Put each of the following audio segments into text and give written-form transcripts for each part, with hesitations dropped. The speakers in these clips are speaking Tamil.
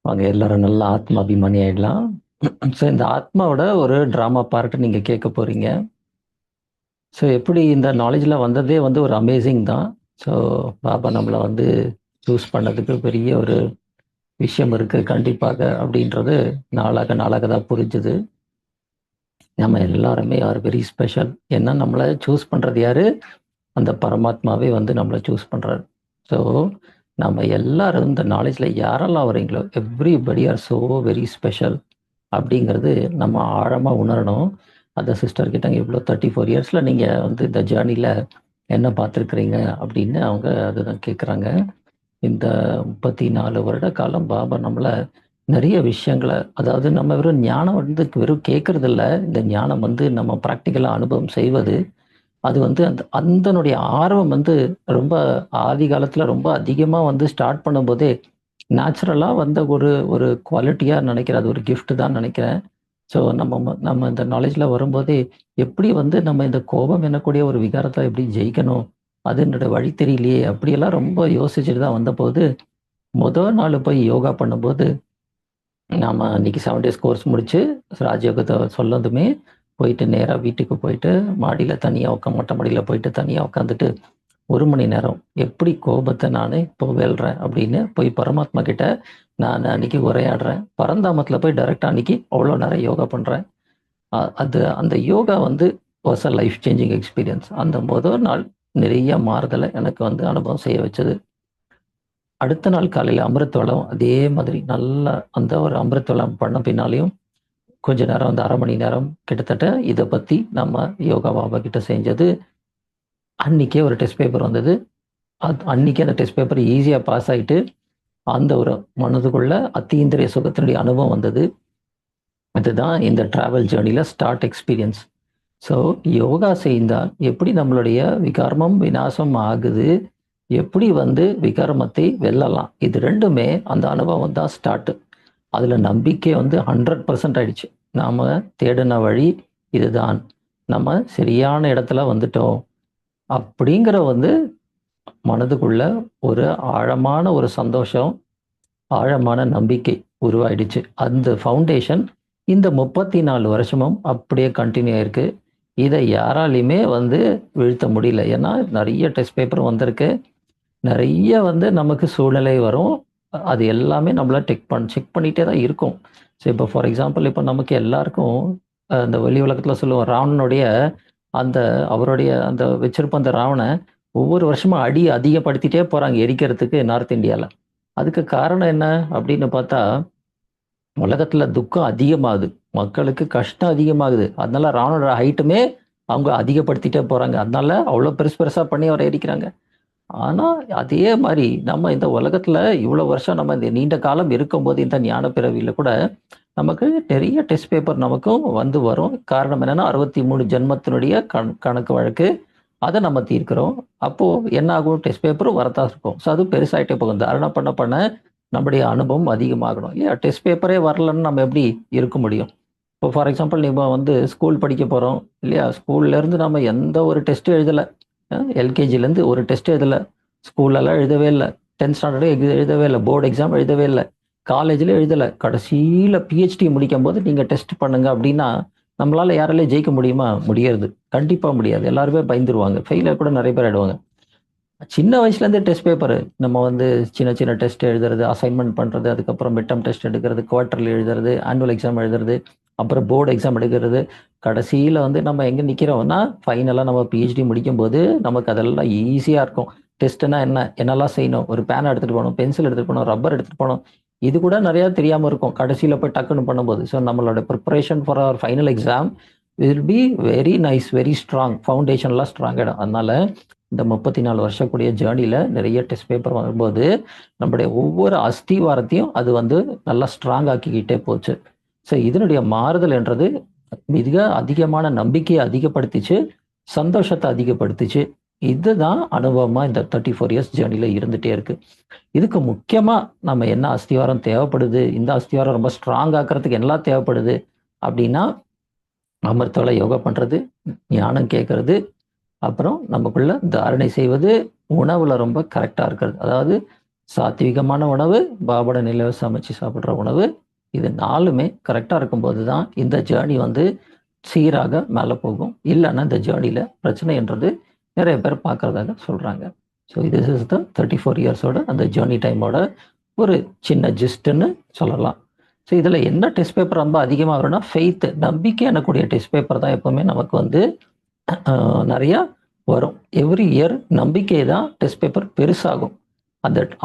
வாங்க எல்லாரும் நல்லா ஆத்ம அபிமானி ஆயிடலாம். ஸோ இந்த ஆத்மாவோட ஒரு ட்ராமா பார்ட் நீங்க கேட்க போறீங்க. ஸோ எப்படி இந்த நாலேஜ்லாம் வந்ததே வந்து ஒரு அமேசிங் தான். ஸோ பாபா நம்மள வந்து சூஸ் பண்ணதுக்கு பெரிய ஒரு விஷயம் இருக்கு கண்டிப்பாக அப்படின்றது நாளாக நாளாக தான் புரிஞ்சுது. நம்ம எல்லாருமே ஆர் வெரி ஸ்பெஷல். ஏன்னா நம்மள சூஸ் பண்றது யாரு? அந்த பரமாத்மாவே வந்து நம்மள சூஸ் பண்றாரு. ஸோ நம்ம எல்லாரும் இந்த நாலேஜ்ல யாரெல்லாம் வரீங்களோ everybody are so very special. அப்படிங்கிறது நம்ம ஆழமா உணரணும். அந்த சிஸ்டர் கிட்ட இவ்வளோ 34 இயர்ஸ்ல நீங்க வந்து இந்த ஜேர்னில என்ன பார்த்துருக்கிறீங்க அப்படின்னு அவங்க அதுதான் கேட்குறாங்க. இந்த 34 வருட காலம் பாபா நம்மள நிறைய விஷயங்கள அதாவது நம்ம வெறும் ஞானம் வந்து வெறும் கேட்கறது இல்ல. இந்த ஞானம் வந்து நம்ம பிராக்டிகலா அனுபவம் செய்வது. அது வந்து அதனுடைய ஆர்வம் வந்து ரொம்ப ஆதி காலத்துல ரொம்ப அதிகமா வந்து ஸ்டார்ட் பண்ணும்போதே நேச்சுரலா வந்த ஒரு ஒரு குவாலிட்டியா நினைக்கிறேன். அது ஒரு கிஃப்ட் தான் நினைக்கிறேன். ஸோ நம்ம இந்த நாலேஜ்ல வரும்போதே, எப்படி வந்து நம்ம இந்த கோபம் எனக்கூடிய ஒரு விகாரத்த எப்படி ஜெயிக்கணும்? அது என்னோட வழி தெரியலையே! அப்படியெல்லாம் ரொம்ப யோசிச்சுட்டு தான் வந்தபோது, முதல் நாள் போய் யோகா பண்ணும்போது, நாம அன்னைக்கு 7 டேஸ் கோர்ஸ் முடிச்சு, ராஜயோகத்த சொன்னதுமே, போயிட்டு நேரா வீட்டுக்கு போயிட்டு, மாடியில தனியா மொட்டை மாடியில போயிட்டு தனியா உட்காந்துட்டு, 1 மணி நேரம் எப்படி கோபத்த நானு இப்போ வெல்றேன் அப்படின்னு போய் பரமாத்மா கிட்ட நான் அன்னைக்கு உரையாடுறேன். பரந்தாமத்துல போய் டைரக்ட்டா அன்னைக்கு அவ்வளோ நேரம் யோகா பண்றேன். அது அந்த யோகா வந்து was a life changing experience. அந்த முதல் நாள் நிறைய மாறுதல எனக்கு வந்து அனுபவம் செய்ய வச்சது. அடுத்த நாள் காலையில அமிர்தவளம் அதே மாதிரி நல்லா அந்த ஒரு அமிர்தவளம் பண்ண பின்னாலயும் கொஞ்ச நேரம் அந்த 1/2 மணி நேரம் கிட்டத்தட்ட இத பத்தி நம்ம யோகா பாபா கிட்ட செஞ்சது. அன்னைக்கே ஒரு டெஸ்ட் பேப்பர் வந்தது. அன்னைக்கே அந்த டெஸ்ட் பேப்பர் ஈஸியா பாஸ் ஆயிட்டு, அந்த ஒரு மனதுக்குள்ள அத்தீந்திரிய சுகத்தினுடைய அனுபவம் வந்தது. அதுதான் இந்த டிராவல் ஜர்னில ஸ்டார்ட் எக்ஸ்பீரியன்ஸ். ஸோ யோகா செய்தால் எப்படி நம்மளுடைய விகாரமும் விநாசம் ஆகுது, எப்படி வந்து விகாரமத்தை வெல்லலாம். இது 2மே அந்த அனுபவம் தான் ஸ்டார்ட். அதுல நம்பிக்கை வந்து 100% ஆயிடுச்சு. நாம தேடின வழி இதுதான். நம்ம சரியான இடத்துல வந்துட்டோம். அப்படிங்கிற வந்து மனதுக்குள்ள ஒரு ஆழமான ஒரு சந்தோஷம், ஆழமான நம்பிக்கை உருவாயிடுச்சு. அந்த ஃபவுண்டேஷன் இந்த 34 வருஷமும் அப்படியே கன்டின்யூ ஆயிருக்கு. இத யாராலயுமே வந்து வீழ்த்த முடியல. ஏன்னா, நெறைய டெஸ்ட் பேப்பர் வந்திருக்கு. நெறைய வந்து நமக்கு சூழ்நிலை வரும். அது எல்லாமே நம்மள செக் பண்ணிட்டே தான் இருக்கும். ஸோ, இப்போ ஃபார் எக்ஸாம்பிள் இப்ப நமக்கு எல்லாருக்கும் இந்த வெளி உலகத்துல சொல்லுவோம். ராவணனுடைய அந்த அவருடைய அந்த வச்சிருப்ப அந்த ராவண ஒவ்வொரு வருஷமும் அடி அதிகப்படுத்திட்டே போறாங்க எரிக்கிறதுக்கு நார்த் இந்தியால. அதுக்கு காரணம் என்ன அப்படின்னு பார்த்தா, உலகத்துல துக்கம் அதிகமாகுது. மக்களுக்கு கஷ்டம் அதிகமாகுது. அதனால ராவணனோட ஹைட்டுமே அவங்க அதிகப்படுத்திட்டே போறாங்க. அதனால அவ்வளோ பெருசு பெருசா பண்ணி அவர எரிக்கிறாங்க. ஆனா, அதே மாரி நம்ம இந்த உலகத்துல இவ்வளோ வருஷம் நம்ம இந்த நீண்ட காலம் இருக்கும்போது, இந்த ஞான பிறவியில கூட நமக்கு நெறைய டெஸ்ட் பேப்பர் நமக்கும் வந்து வரும். காரணம் என்னன்னா, 63 ஜென்மத்தினுடைய கணக்கு வழக்கு. அத நம்ம தீர்க்கிறோம். அப்போ என்ன ஆகும்? டெஸ்ட் பேப்பரும் வரத்தான் இருக்கும். ஸோ அது பெருசாயிட்டே போகும். தாரணை பண்ண நம்முடைய அனுபவம் அதிகமாகணும். இல்லையா? டெஸ்ட் பேப்பரே வரலன்னு நம்ம எப்படி இருக்க முடியும்? இப்போ ஃபார் எக்ஸாம்பிள் நம்ம வந்து ஸ்கூல் படிக்க போறோம். இல்லையா? ஸ்கூல்ல இருந்து நம்ம எந்த ஒரு டெஸ்ட்டும் எழுதல. எல்கேஜிலேருந்து ஒரு டெஸ்ட் எழுதல. ஸ்கூல்லலாம் எழுதவே இல்ல. 10த் ஸ்டாண்டர்டும் எழுதவே இல்ல. போர்டு எக்ஸாம் எழுதவே இல்ல. காலேஜ்ல எழுதல. கடைசியில பிஹெச்டி முடிக்கும்போது நீங்க டெஸ்ட் பண்ணுங்க அப்படின்னா, நம்மளால யாராலயும் ஜெயிக்க முடியுமா? முடியாது. கண்டிப்பா முடியாது. எல்லாருமே பயந்துருவாங்க. ஃபெயிலியர் கூட நெறைய பேர் ஆயிடுவாங்க. சின்ன வயசுலேருந்தே டெஸ்ட் பேப்பரு. நம்ம வந்து சின்ன சின்ன டெஸ்ட் எழுதுறது, அசைன்மென்ட் பண்றது, அதுக்கப்புறம் மிட் டெர்ம் டெஸ்ட் எடுக்கிறது, குவார்ட்டர்லி எழுதுறது, ஆனுவல் எக்ஸாம் எழுதுறது, அப்புறம் போர்டு எக்ஸாம் எடுக்கிறது. கடைசியில வந்து நம்ம எங்க நிக்கிறோம்னா, ஃபைனலா நம்ம பிஹெச்டி முடிக்கும்போது, நமக்கு அதெல்லாம் ஈஸியா இருக்கும். டெஸ்ட்னா என்ன? என்னலாம் செய்யணும்? ஒரு பேனா எடுத்துட்டு போணும், பென்சில் எடுத்துட்டு போணும், ரப்பர் எடுத்துட்டு போணும். இது கூட நெறைய தெரியாம இருக்கும். கடைசியில போய் டக்குன்னு பண்ணும்போது. ஸோ நம்மளோட preparation for our final exam will be very nice, very strong. ஃபவுண்டேஷன்லாம் ஸ்ட்ராங் ஆயிடும். அதனால இந்த 34 வருஷம் கூடிய ஜேர்னில நிறைய டெஸ்ட் பேப்பர் வரும்போது, நம்முடைய ஒவ்வொரு அஸ்திவாரத்தையும் அது வந்து நல்லா ஸ்ட்ராங் ஆக்கிக்கிட்டே போச்சு. ஸோ இதனுடைய மாறுதல் என்றது மிக அதிகமான நம்பிக்கைய அதிகப்படுத்திச்சு, சந்தோஷத்த அதிகப்படுத்திச்சு. இதுதான் அனுபவமா இந்த 34 இயர்ஸ் ஜேர்னில இருந்துட்டே இருக்கு. இதுக்கு முக்கியமா நம்ம என்ன அஸ்திவாரம் தேவைப்படுது, இந்த அஸ்திவாரம் ரொம்ப ஸ்ட்ராங் ஆக்குறதுக்கு என்னலாம் தேவைப்படுது அப்படின்னா, அமிர்தவள யோகா பண்றது, ஞானம் கேட்கறது, அப்புறம் நமக்குள்ள தாரணை செய்வது, உணவுல ரொம்ப கரெக்ட்டா இருக்கிறது. அதாவது சாத்விகமான உணவு, பாபாவோட நிலையை சமைச்சு சாப்பிட்ற உணவு, இது 4மே கரெக்டாக இருக்கும்போது தான் இந்த ஜேர்னி வந்து சீராக மேலே போகும். இல்லைன்னா இந்த ஜேர்னியில் பிரச்சனைன்றது நிறைய பேர் பார்க்குறதாக சொல்கிறாங்க. ஸோ திஸ் இஸ் த 34 இயர்ஸோட அந்த ஜேர்னி டைமோட ஒரு சின்ன ஜிஸ்ட்டுன்னு சொல்லலாம். ஸோ இதில் என்ன டெஸ்ட் பேப்பர் ரொம்ப அதிகமாக வரும்னா ஃபெய்த்து, நம்பிக்கை எனக்கூடிய டெஸ்ட் பேப்பர் தான் எப்போவுமே நமக்கு வந்து நிறையா வரும். எவ்ரி இயர் நம்பிக்கை தான் டெஸ்ட் பேப்பர் பெருசாகும்.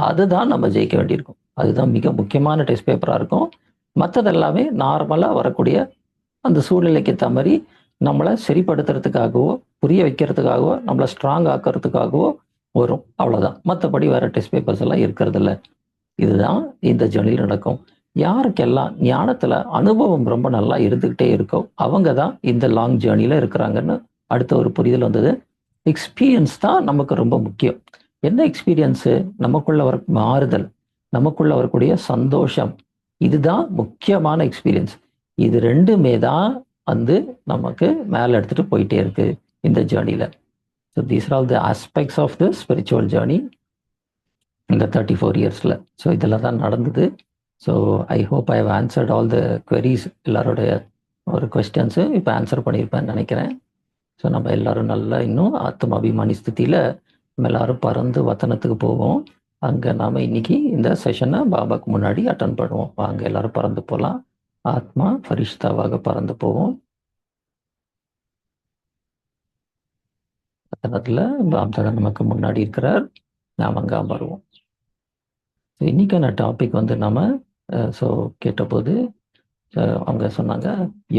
அதுதான் நம்ம ஜெயிக்க வேண்டியிருக்கும். அதுதான் மிக முக்கியமான டெஸ்ட் பேப்பராக இருக்கும். மற்றது எல்லாமே நார்மலாக வரக்கூடிய அந்த சூழ்நிலைக்கு ஏற்ற மாதிரி நம்மளை சரிப்படுத்துறதுக்காகவோ, புரிய வைக்கிறதுக்காகவோ, நம்மளை ஸ்ட்ராங் ஆக்கிறதுக்காகவோ வரும். அவ்வளோதான். மற்றபடி வேற டெஸ்ட் பேப்பர்ஸ் எல்லாம் இருக்கிறது இல்லை. இதுதான் இந்த ஜேர்னியில் நடக்கும். யாருக்கெல்லாம் ஞானத்தில் அனுபவம் ரொம்ப நல்லா இருந்துக்கிட்டே இருக்கோ அவங்க தான் இந்த லாங் ஜேர்னியில் இருக்கிறாங்கன்னு அடுத்த ஒரு புரிதல் வந்தது. எக்ஸ்பீரியன்ஸ் தான் நமக்கு ரொம்ப முக்கியம். என்ன எக்ஸ்பீரியன்ஸு? நமக்குள்ள வர மாறுதல், நமக்குள்ள வரக்கூடிய சந்தோஷம், இதுதான் முக்கியமான எக்ஸ்பீரியன்ஸ். இது ரெண்டுமே தான் வந்து நமக்கு மேலே எடுத்துகிட்டு போயிட்டே இருக்கு இந்த ஜேர்னியில். So these are all the aspects of the spiritual journey இந்த 34 இயர்ஸில். ஸோ இதெல்லாம் தான் நடந்தது. So I hope I have answered all the queries. எல்லாருடைய ஒரு கொஸ்டின்ஸு இப்போ ஆன்சர் பண்ணியிருப்பேன்னு நினைக்கிறேன். ஸோ நம்ம எல்லாரும் நல்லா இன்னும் ஆத்ம அபிமானி ஸ்திதியில் நம்ம எல்லாரும் பறந்து வத்தனத்துக்கு போவோம். அங்கே நாம் இன்னைக்கு இந்த செஷனை பாபாக்கு முன்னாடி அட்டன் பண்ணுவோம். அங்கே எல்லாரும் பறந்து போகலாம். ஆத்மா ஃபரிஷ்தாவாக பறந்து போவோம். வத்தனத்தில் பாப்தாதா நமக்கு முன்னாடி இருக்கிறார். நாம் அங்கே அமருவோம். இன்னைக்கான டாபிக் வந்து நம்ம ஸோ கேட்டபோது அவங்க சொன்னாங்க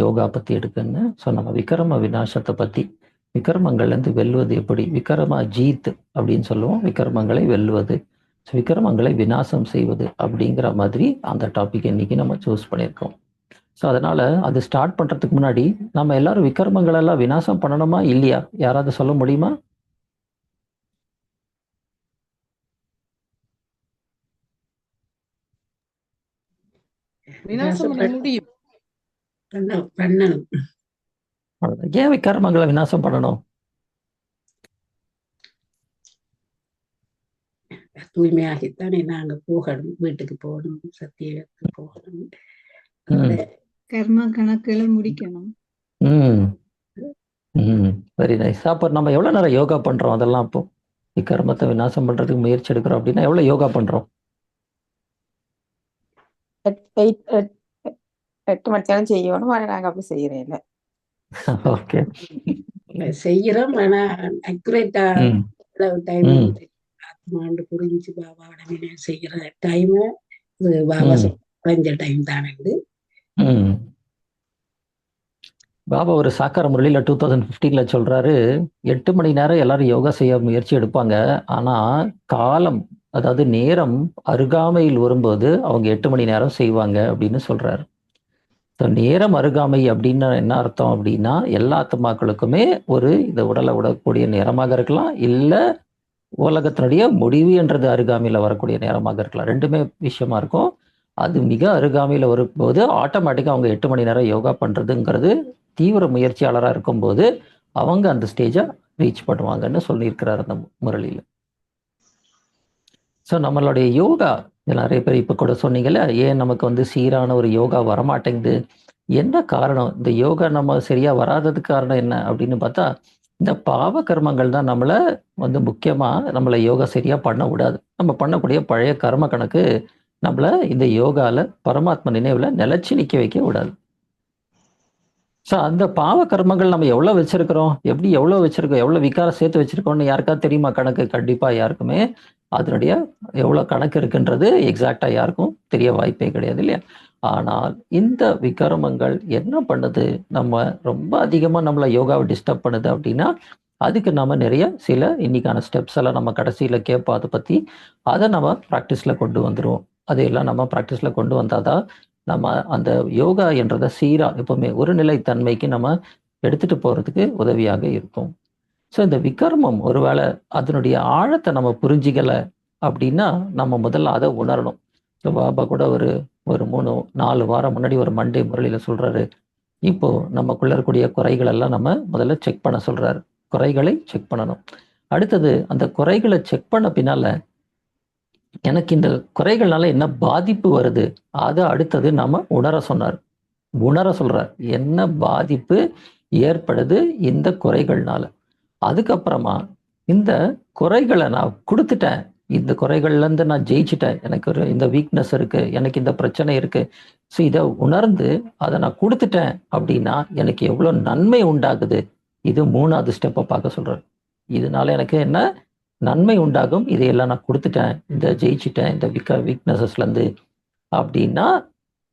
யோகா பற்றி எடுக்குன்னு. ஸோ நம்ம விக்ரம விநாசத்தை பற்றி, விக்ரமங்கள்லேருந்து வெல்வது எப்படி, விக்ரம ஜீத் அப்படின்னு சொல்லுவோம், விக்ரமங்களை வெல்வது, ஸோ விக்ரமங்களை விநாசம் செய்வது அப்படிங்கிற மாதிரி அந்த டாபிக் இன்னைக்கு நம்ம சூஸ் பண்ணியிருக்கோம். ஸோ அதனால் அது ஸ்டார்ட் பண்ணுறதுக்கு முன்னாடி நம்ம எல்லாரும் விக்ரமங்களெல்லாம் விநாசம் பண்ணணுமா இல்லையா, யாராவது சொல்ல முடியுமா? விநாசம் பண்ண முடியும். ஏன் விக்ரமங்களை விநாசம் பண்ணணும்? தூய்மையாகத்தானே நாங்க போகணும், வீட்டுக்கு போகணும், சத்தியத்துக்கு போகணும், கர்ம கணக்குகளை முடிக்கணும். Very nice. அப்போ நம்ம எவ்வளவு நேரம் யோகா பண்றோம்? அதெல்லாம் அப்போ கர்மத்தை விநாசம் பண்றதுக்கு முயற்சி எடுக்கிறோம் அப்படின்னா எவ்வளவு யோகா பண்றோம்? 8 மணி நேரம் செய்யணும். ஆனா நாங்க அப்படி செய்யறேன். ஓகே, செய்யறோம். ஆனா அக்யூரேட்டா டைம் ஆத்மாண்டு புரிஞ்சு பாபாவோட வினை செய்யற டைம் பாபா குறைஞ்ச டைம் தானே. பாபா ஒரு சாக்கார முரளியில 2015 சொல்றாரு, 8 மணி நேரம் எல்லாரும் யோகா செய்ய முயற்சி எடுப்பாங்க. ஆனா காலம், அதாவது நேரம் அருகாமையில் வரும்போது அவங்க 8 மணி நேரம் செய்வாங்க அப்படின்னு சொல்றாரு. ஸோ நேரம் அருகாமை அப்படின்னு என்ன அர்த்தம் அப்படின்னா, எல்லா ஆத்மாக்களுக்குமே ஒரு இந்த உடலை விடக்கூடிய நேரமாக இருக்கலாம், இல்லை உலகத்தினுடைய முடிவு என்றது அருகாமையில் வரக்கூடிய நேரமாக இருக்கலாம். ரெண்டுமே விஷயமா இருக்கும். அது மிக அருகாமையில் வரும்போது ஆட்டோமேட்டிக்காக அவங்க 8 மணி நேரம் யோகா பண்ணுறதுங்கிறது தீவிர முயற்சியாளராக இருக்கும்போது அவங்க அந்த ஸ்டேஜை ரீச் பண்ணுவாங்கன்னு சொல்லியிருக்கிறார் அந்த முரளியில். ஸோ நம்மளுடைய யோகா நிறைய பேர் இப்போ கூட சொன்னீங்கல்ல, ஏன் நமக்கு வந்து சீரான ஒரு யோகா வரமாட்டேங்குது, என்ன காரணம்? இந்த யோகா நம்ம சரியா வராததுக்கு காரணம் என்ன அப்படின்னு பார்த்தா, இந்த பாவ கர்மங்கள் தான் நம்மளை வந்து முக்கியமாக நம்மளை யோகா சரியா பண்ண விடாது. நம்ம பண்ணக்கூடிய பழைய கர்ம கணக்கு நம்மளை இந்த யோகாவில் பரமாத்மா நினைவில் நிலைச்சி நிற்க வைக்க விடாது. ஸோ அந்த பாவ கர்மங்கள் நம்ம எவ்வளோ வச்சிருக்கிறோம், எவ்வளோ வச்சிருக்கோம், எவ்வளோ விகாரம் சேர்த்து வச்சிருக்கோம்னு யாருக்காவது தெரியுமா கணக்கு? கண்டிப்பாக யாருக்குமே அதனுடைய எவ்வளோ கணக்கு இருக்குன்றது எக்ஸாக்டாக யாருக்கும் தெரிய வாய்ப்பே கிடையாது இல்லையா? ஆனால் இந்த விகர்மங்கள் என்ன பண்ணுது, நம்ம ரொம்ப அதிகமாக நம்மளை யோகாவை டிஸ்டர்ப் பண்ணுது அப்படின்னா அதுக்கு நம்ம நிறைய சில இன்னைக்கான ஸ்டெப்ஸ் எல்லாம் நம்ம கடைசியில் கேட்போம். அதை பற்றி அதை நம்ம ப்ராக்டிஸில் கொண்டு வந்துடுவோம். அதையெல்லாம் நம்ம ப்ராக்டிஸில் கொண்டு வந்தாதான் நம்ம அந்த யோகா என்றதை சீராக எப்பவுமே ஒரு நிலைத்தன்மைக்கு நம்ம எடுத்துகிட்டு போகிறதுக்கு உதவியாக இருக்கும். ஸோ இந்த விகர்மம் ஒருவேளை அதனுடைய ஆழத்தை நம்ம புரிஞ்சிக்கலை அப்படின்னா நம்ம முதல்ல அதை உணரணும். ஸோ பாபா கூட ஒரு 3-4 வாரம் முன்னாடி ஒரு மண்டே முரளியில் சொல்கிறாரு, இப்போது நமக்குள்ளே இருக்கக்கூடிய குறைகள் எல்லாம் நம்ம முதல்ல செக் பண்ண சொல்கிறாரு. குறைகளை செக் பண்ணணும். அடுத்தது அந்த குறைகளை செக் பண்ண பின்னால் எனக்கு இந்த குறைகள்னால என்ன பாதிப்பு வருது, அதை அடுத்தது நாம உணர சொன்னார். உணர சொல்றார். என்ன பாதிப்பு ஏற்படுது இந்த குறைகள்னால. அதுக்கப்புறமா இந்த குறைகளை நான் கொடுத்துட்டேன். இந்த குறைகள்ல இருந்து நான் ஜெயிச்சுட்டேன். எனக்கு ஒரு இந்த வீக்னஸ் இருக்கு. எனக்கு இந்த பிரச்சனை இருக்கு. ஸோ இதை உணர்ந்து அதை நான் கொடுத்துட்டேன் அப்படின்னா எனக்கு எவ்வளவு நன்மை உண்டாகுது. இது 3வது ஸ்டெப்பை பார்க்க சொல்றாரு. இதனால எனக்கு என்ன நன்மை உண்டாகும். இதையெல்லாம் நான் கொடுத்துட்டேன். இந்த ஜெயிச்சுட்டேன் இந்த வீக்னஸஸ்ல இருந்து அப்படின்னா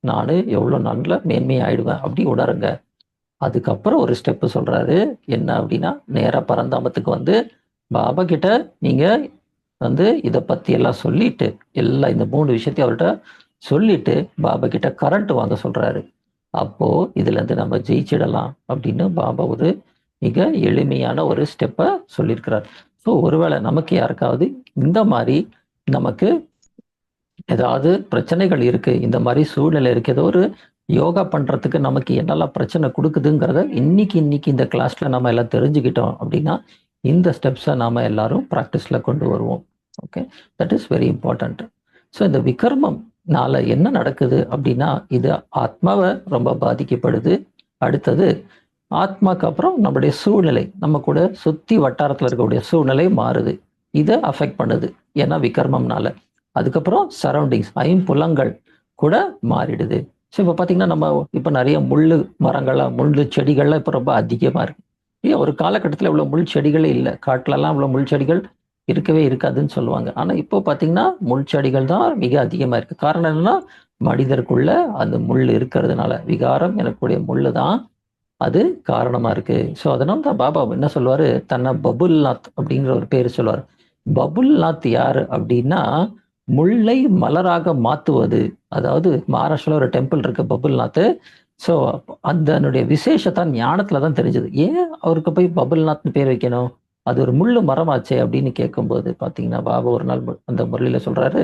நான் எவ்வளோ நல்ல மேன்மையாயிடுவேன் அப்படி உணருங்க. அதுக்கப்புறம் ஒரு ஸ்டெப்பு சொல்றாரு. என்ன அப்படின்னா நேரா பரந்தாமத்துக்கு வந்து பாபா கிட்ட நீங்க வந்து இதை பத்தி எல்லாம் சொல்லிட்டு எல்லாம் இந்த 3 விஷயத்தையும் அவர்கிட்ட சொல்லிட்டு பாபா கிட்ட கரண்ட் வாங்க சொல்றாரு. அப்போ இதுல இருந்து நம்ம ஜெயிச்சிடலாம் அப்படின்னு பாபா ஒரு மிக எளிமையான ஒரு ஸ்டெப்பை சொல்லியிருக்கிறார். ஸோ ஒருவேளை நமக்கு யாருக்காவது இந்த மாதிரி நமக்கு ஏதாவது பிரச்சனைகள் இருக்கு, இந்த மாதிரி சூழ்நிலை இருக்கு, ஏதோ ஒரு யோகா பண்றதுக்கு நமக்கு என்னெல்லாம் பிரச்சனை கொடுக்குதுங்கிறத இன்னைக்கு இந்த கிளாஸ்ல நம்ம எல்லாம் தெரிஞ்சுக்கிட்டோம் அப்படின்னா இந்த ஸ்டெப்ஸை நாம எல்லாரும் ப்ராக்டிஸ்ல கொண்டு வருவோம். Okay, that is very important. So இந்த விகர்மம்னால என்ன நடக்குது அப்படின்னா இது ஆத்மாவை ரொம்ப பாதிக்கப்படுது. அடுத்தது ஆத்மாக்கு அப்புறம் நம்மளுடைய சூழ்நிலை, நம்ம கூட சுத்தி வட்டாரத்தில் இருக்கக்கூடிய சூழ்நிலை மாறுது. இதை அஃபெக்ட் பண்ணுது ஏன்னா விகர்மம்னால. அதுக்கப்புறம் சரௌண்டிங்ஸ் ஐம்புலங்கள் கூட மாறிடுது. ஸோ இப்போ பார்த்தீங்கன்னா நம்ம இப்போ நிறைய முள்ளு மரங்கள்லாம் முள்ளு செடிகள்லாம் இப்போ ரொம்ப அதிகமாக இருக்கு. ஏன் ஒரு காலகட்டத்தில் இவ்வளோ முள் செடிகளே இல்லை. காட்டிலலாம் இவ்வளோ முள் செடிகள் இருக்கவே இருக்காதுன்னு சொல்லுவாங்க. ஆனால் இப்போ பார்த்தீங்கன்னா முள் செடிகள் தான் மிக அதிகமாக இருக்கு. காரணம் என்னன்னா மனிதருக்குள்ள அந்த முள் இருக்கிறதுனால விகாரம் எனக்கூடிய முள்ளு தான் அது காரணமா இருக்கு. ஸோ அதனால தான் பாபா என்ன சொல்லுவாரு, தன்னை பபுல்நாத் அப்படிங்கிற ஒரு பேர் சொல்லுவார். பபுல்நாத் யாரு அப்படின்னா முல்லை மலராக மாத்துவது. அதாவது மகாராஷ்டிரால ஒரு டெம்பிள் இருக்கு பபுல்நாத். ஸோ அதனுடைய விசேஷத்தான் ஞானத்துல தான் தெரிஞ்சது. ஏன் அவருக்கு போய் பபுல்நாத்னு பேர் வைக்கணும், அது ஒரு முள்ளு மரமாச்சே அப்படின்னு கேட்கும்போது பாத்தீங்கன்னா பாபா ஒரு நாள் அந்த முரளியில சொல்றாரு,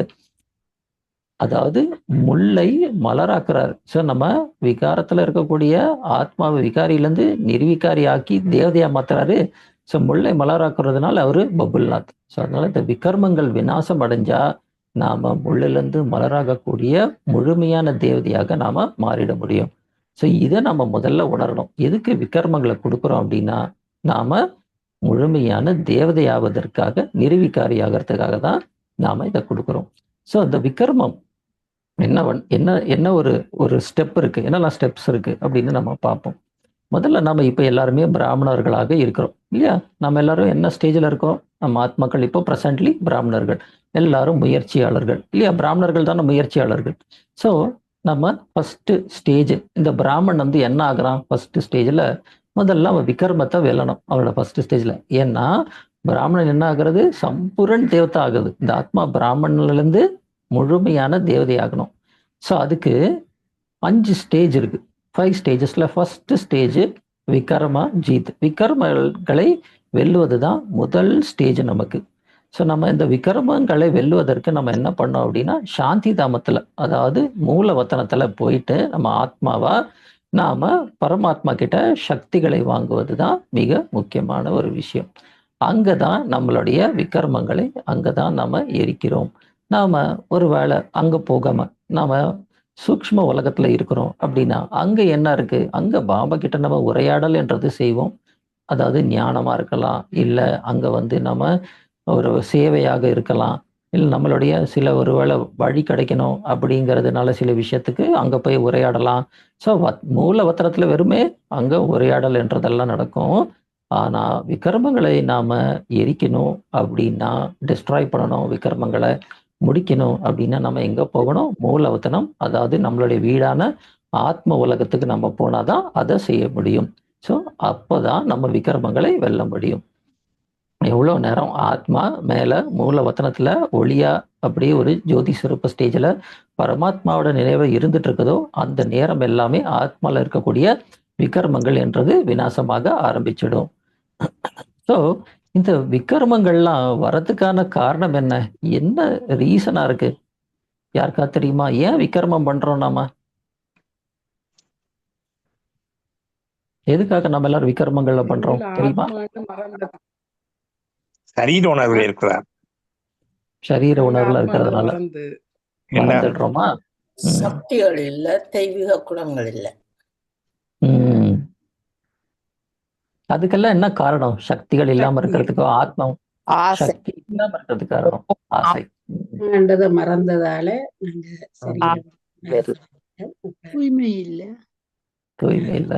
அதாவது முல்லை மலராக்குறாரு. ஸோ நம்ம விகாரத்துல இருக்கக்கூடிய ஆத்மாவை விகாரியிலேருந்து நிர்விகாரி ஆக்கி தேவதையா மாத்துறாரு. ஸோ முல்லை மலராக்குறதுனால அவரு பபுல்நாத். ஸோ அதனால இந்த விகர்மங்கள் விநாசம் அடைஞ்சா நாம முள்ளிலிருந்து மலராகக்கூடிய முழுமையான தேவதையாக நாம மாறிட முடியும். ஸோ இதை நம்ம முதல்ல உணரணும். எதுக்கு விகர்மங்களை கொடுக்குறோம் அப்படின்னா நாம முழுமையான தேவதையாவதற்காக நிர்விகாரி ஆகிறதுக்காக தான் நாம இதை கொடுக்குறோம். ஸோ இந்த விகர்மம் என்ன ஒரு ஸ்டெப் இருக்கு, என்னெல்லாம் ஸ்டெப்ஸ் இருக்கு அப்படின்னு நம்ம பார்ப்போம். முதல்ல நம்ம இப்ப எல்லாருமே பிராமணர்களாக இருக்கிறோம் இல்லையா? நம்ம எல்லாரும் என்ன ஸ்டேஜில் இருக்கோம்? நம்ம ஆத்மாக்கள் இப்போ ப்ரெசன்ட்லி பிராமணர்கள், எல்லாரும் முயற்சியாளர்கள் இல்லையா? பிராமணர்கள் தானே முயற்சியாளர்கள். ஸோ நம்ம ஃபர்ஸ்ட் ஸ்டேஜ் இந்த பிராமணன் வந்து என்ன ஆகுறான்? ஃபர்ஸ்ட் ஸ்டேஜில் முதல்ல அவன் விகர்மத்தை வெல்லணும் அவனோட ஃபர்ஸ்ட் ஸ்டேஜில். ஏன்னா பிராமணன் என்ன ஆகுறது? சம்பூரண் தேவதா ஆகுது. இந்த ஆத்மா பிராமணன்லேருந்து முழுமையான தேவதையாகணும். ஸோ அதுக்கு 5 ஸ்டேஜ் இருக்கு. 5 ஸ்டேஜஸ்ல ஃபர்ஸ்ட் ஸ்டேஜ் விகர்மா ஜீத். விகர்மங்களை வெல்லுவது தான் முதல் ஸ்டேஜ் நமக்கு. ஸோ நம்ம இந்த விகர்மங்களை வெல்லுவதற்கு நம்ம என்ன பண்ணோம் அப்படின்னா சாந்தி தாமத்துல, அதாவது மூலவத்தனத்துல போயிட்டு நம்ம ஆத்மாவா நாம பரமாத்மா கிட்ட சக்திகளை வாங்குவது தான் மிக முக்கியமான ஒரு விஷயம். அங்கதான் நம்மளுடைய விகர்மங்களை அங்கதான் நாம எரிக்கிறோம். நாம ஒருவேளை அங்க போகாம நாம சூக்ஷ்ம உலகத்துல இருக்கிறோம் அப்படின்னா அங்க என்ன இருக்கு? அங்க பாபா கிட்ட நம்ம உரையாடல் என்றது செய்வோம். அதாவது ஞானமா இருக்கலாம், இல்ல அங்க வந்து நம்ம ஒரு சேவையாக இருக்கலாம், இல்லை நம்மளுடைய சில ஒருவேளை வழி கிடைக்கணும் அப்படிங்கிறதுனால சில விஷயத்துக்கு அங்க போய் உரையாடலாம். ஸோ மூலவத்திரத்துல வெறுமே அங்க உரையாடல் என்றதெல்லாம் நடக்கும். ஆனா விகர்மங்களை நாம எரிக்கணும் அப்படின்னா, டிஸ்ட்ராய் பண்ணணும், விகர்மங்களை முடிக்கணும் அப்படின்னா நம்ம எங்க போகணும்? மூலவத்தனம், அதாவது நம்மளுடைய வீடான ஆத்ம உலகத்துக்கு நம்ம போனாதான் அதை செய்ய முடியும். ஸோ அப்போதான் நம்ம விகர்மங்களை வெல்ல முடியும். எவ்வளவு நேரம் ஆத்மா மேல மூலவத்தனத்துல ஒளியா அப்படியே ஒரு ஜோதி சிறப்பு ஸ்டேஜ்ல பரமாத்மாவோட நினைவு இருந்துட்டு இருக்குதோ அந்த நேரம் எல்லாமே ஆத்மால இருக்கக்கூடிய விகர்மங்கள் என்றது விநாசமாக ஆரம்பிச்சிடும். ஸோ இந்த விகர்மங்கள்லாம் வரதுக்கான காரணம் என்ன? என்ன ரீசனா இருக்கு? யாருக்கா தெரியுமா? ஏன் விகர்மம் பண்றோம் நாம? எதுக்காக நம்ம எல்லாரும் விகர்மங்கள்ல பண்றோம் தெரியுமா? சரீர உணர்வில் இருக்கிறார். சரீர நாங்க உணர்வுல ஆத்மாவை இருக்கிறதுனால மறந்து என்ன மறந்துடுறோமா? ம். சக்திகள் இல்ல, தெய்வீக குணங்கள் இல்ல. ம். அதுக்கெல்லாம் என்ன காரணம்? சக்திகள் இல்லாம சக்தி இருக்கிறதுக்கோ, ஆத்மா ஆசை. சக்தி இல்லாம இருக்கிறதுக்கு காரணம் ஆசை. ஆண்டதை மறந்ததால நாங்க சரீரம் வேறு தூய்மை இல்ல. தூய்மை இல்ல.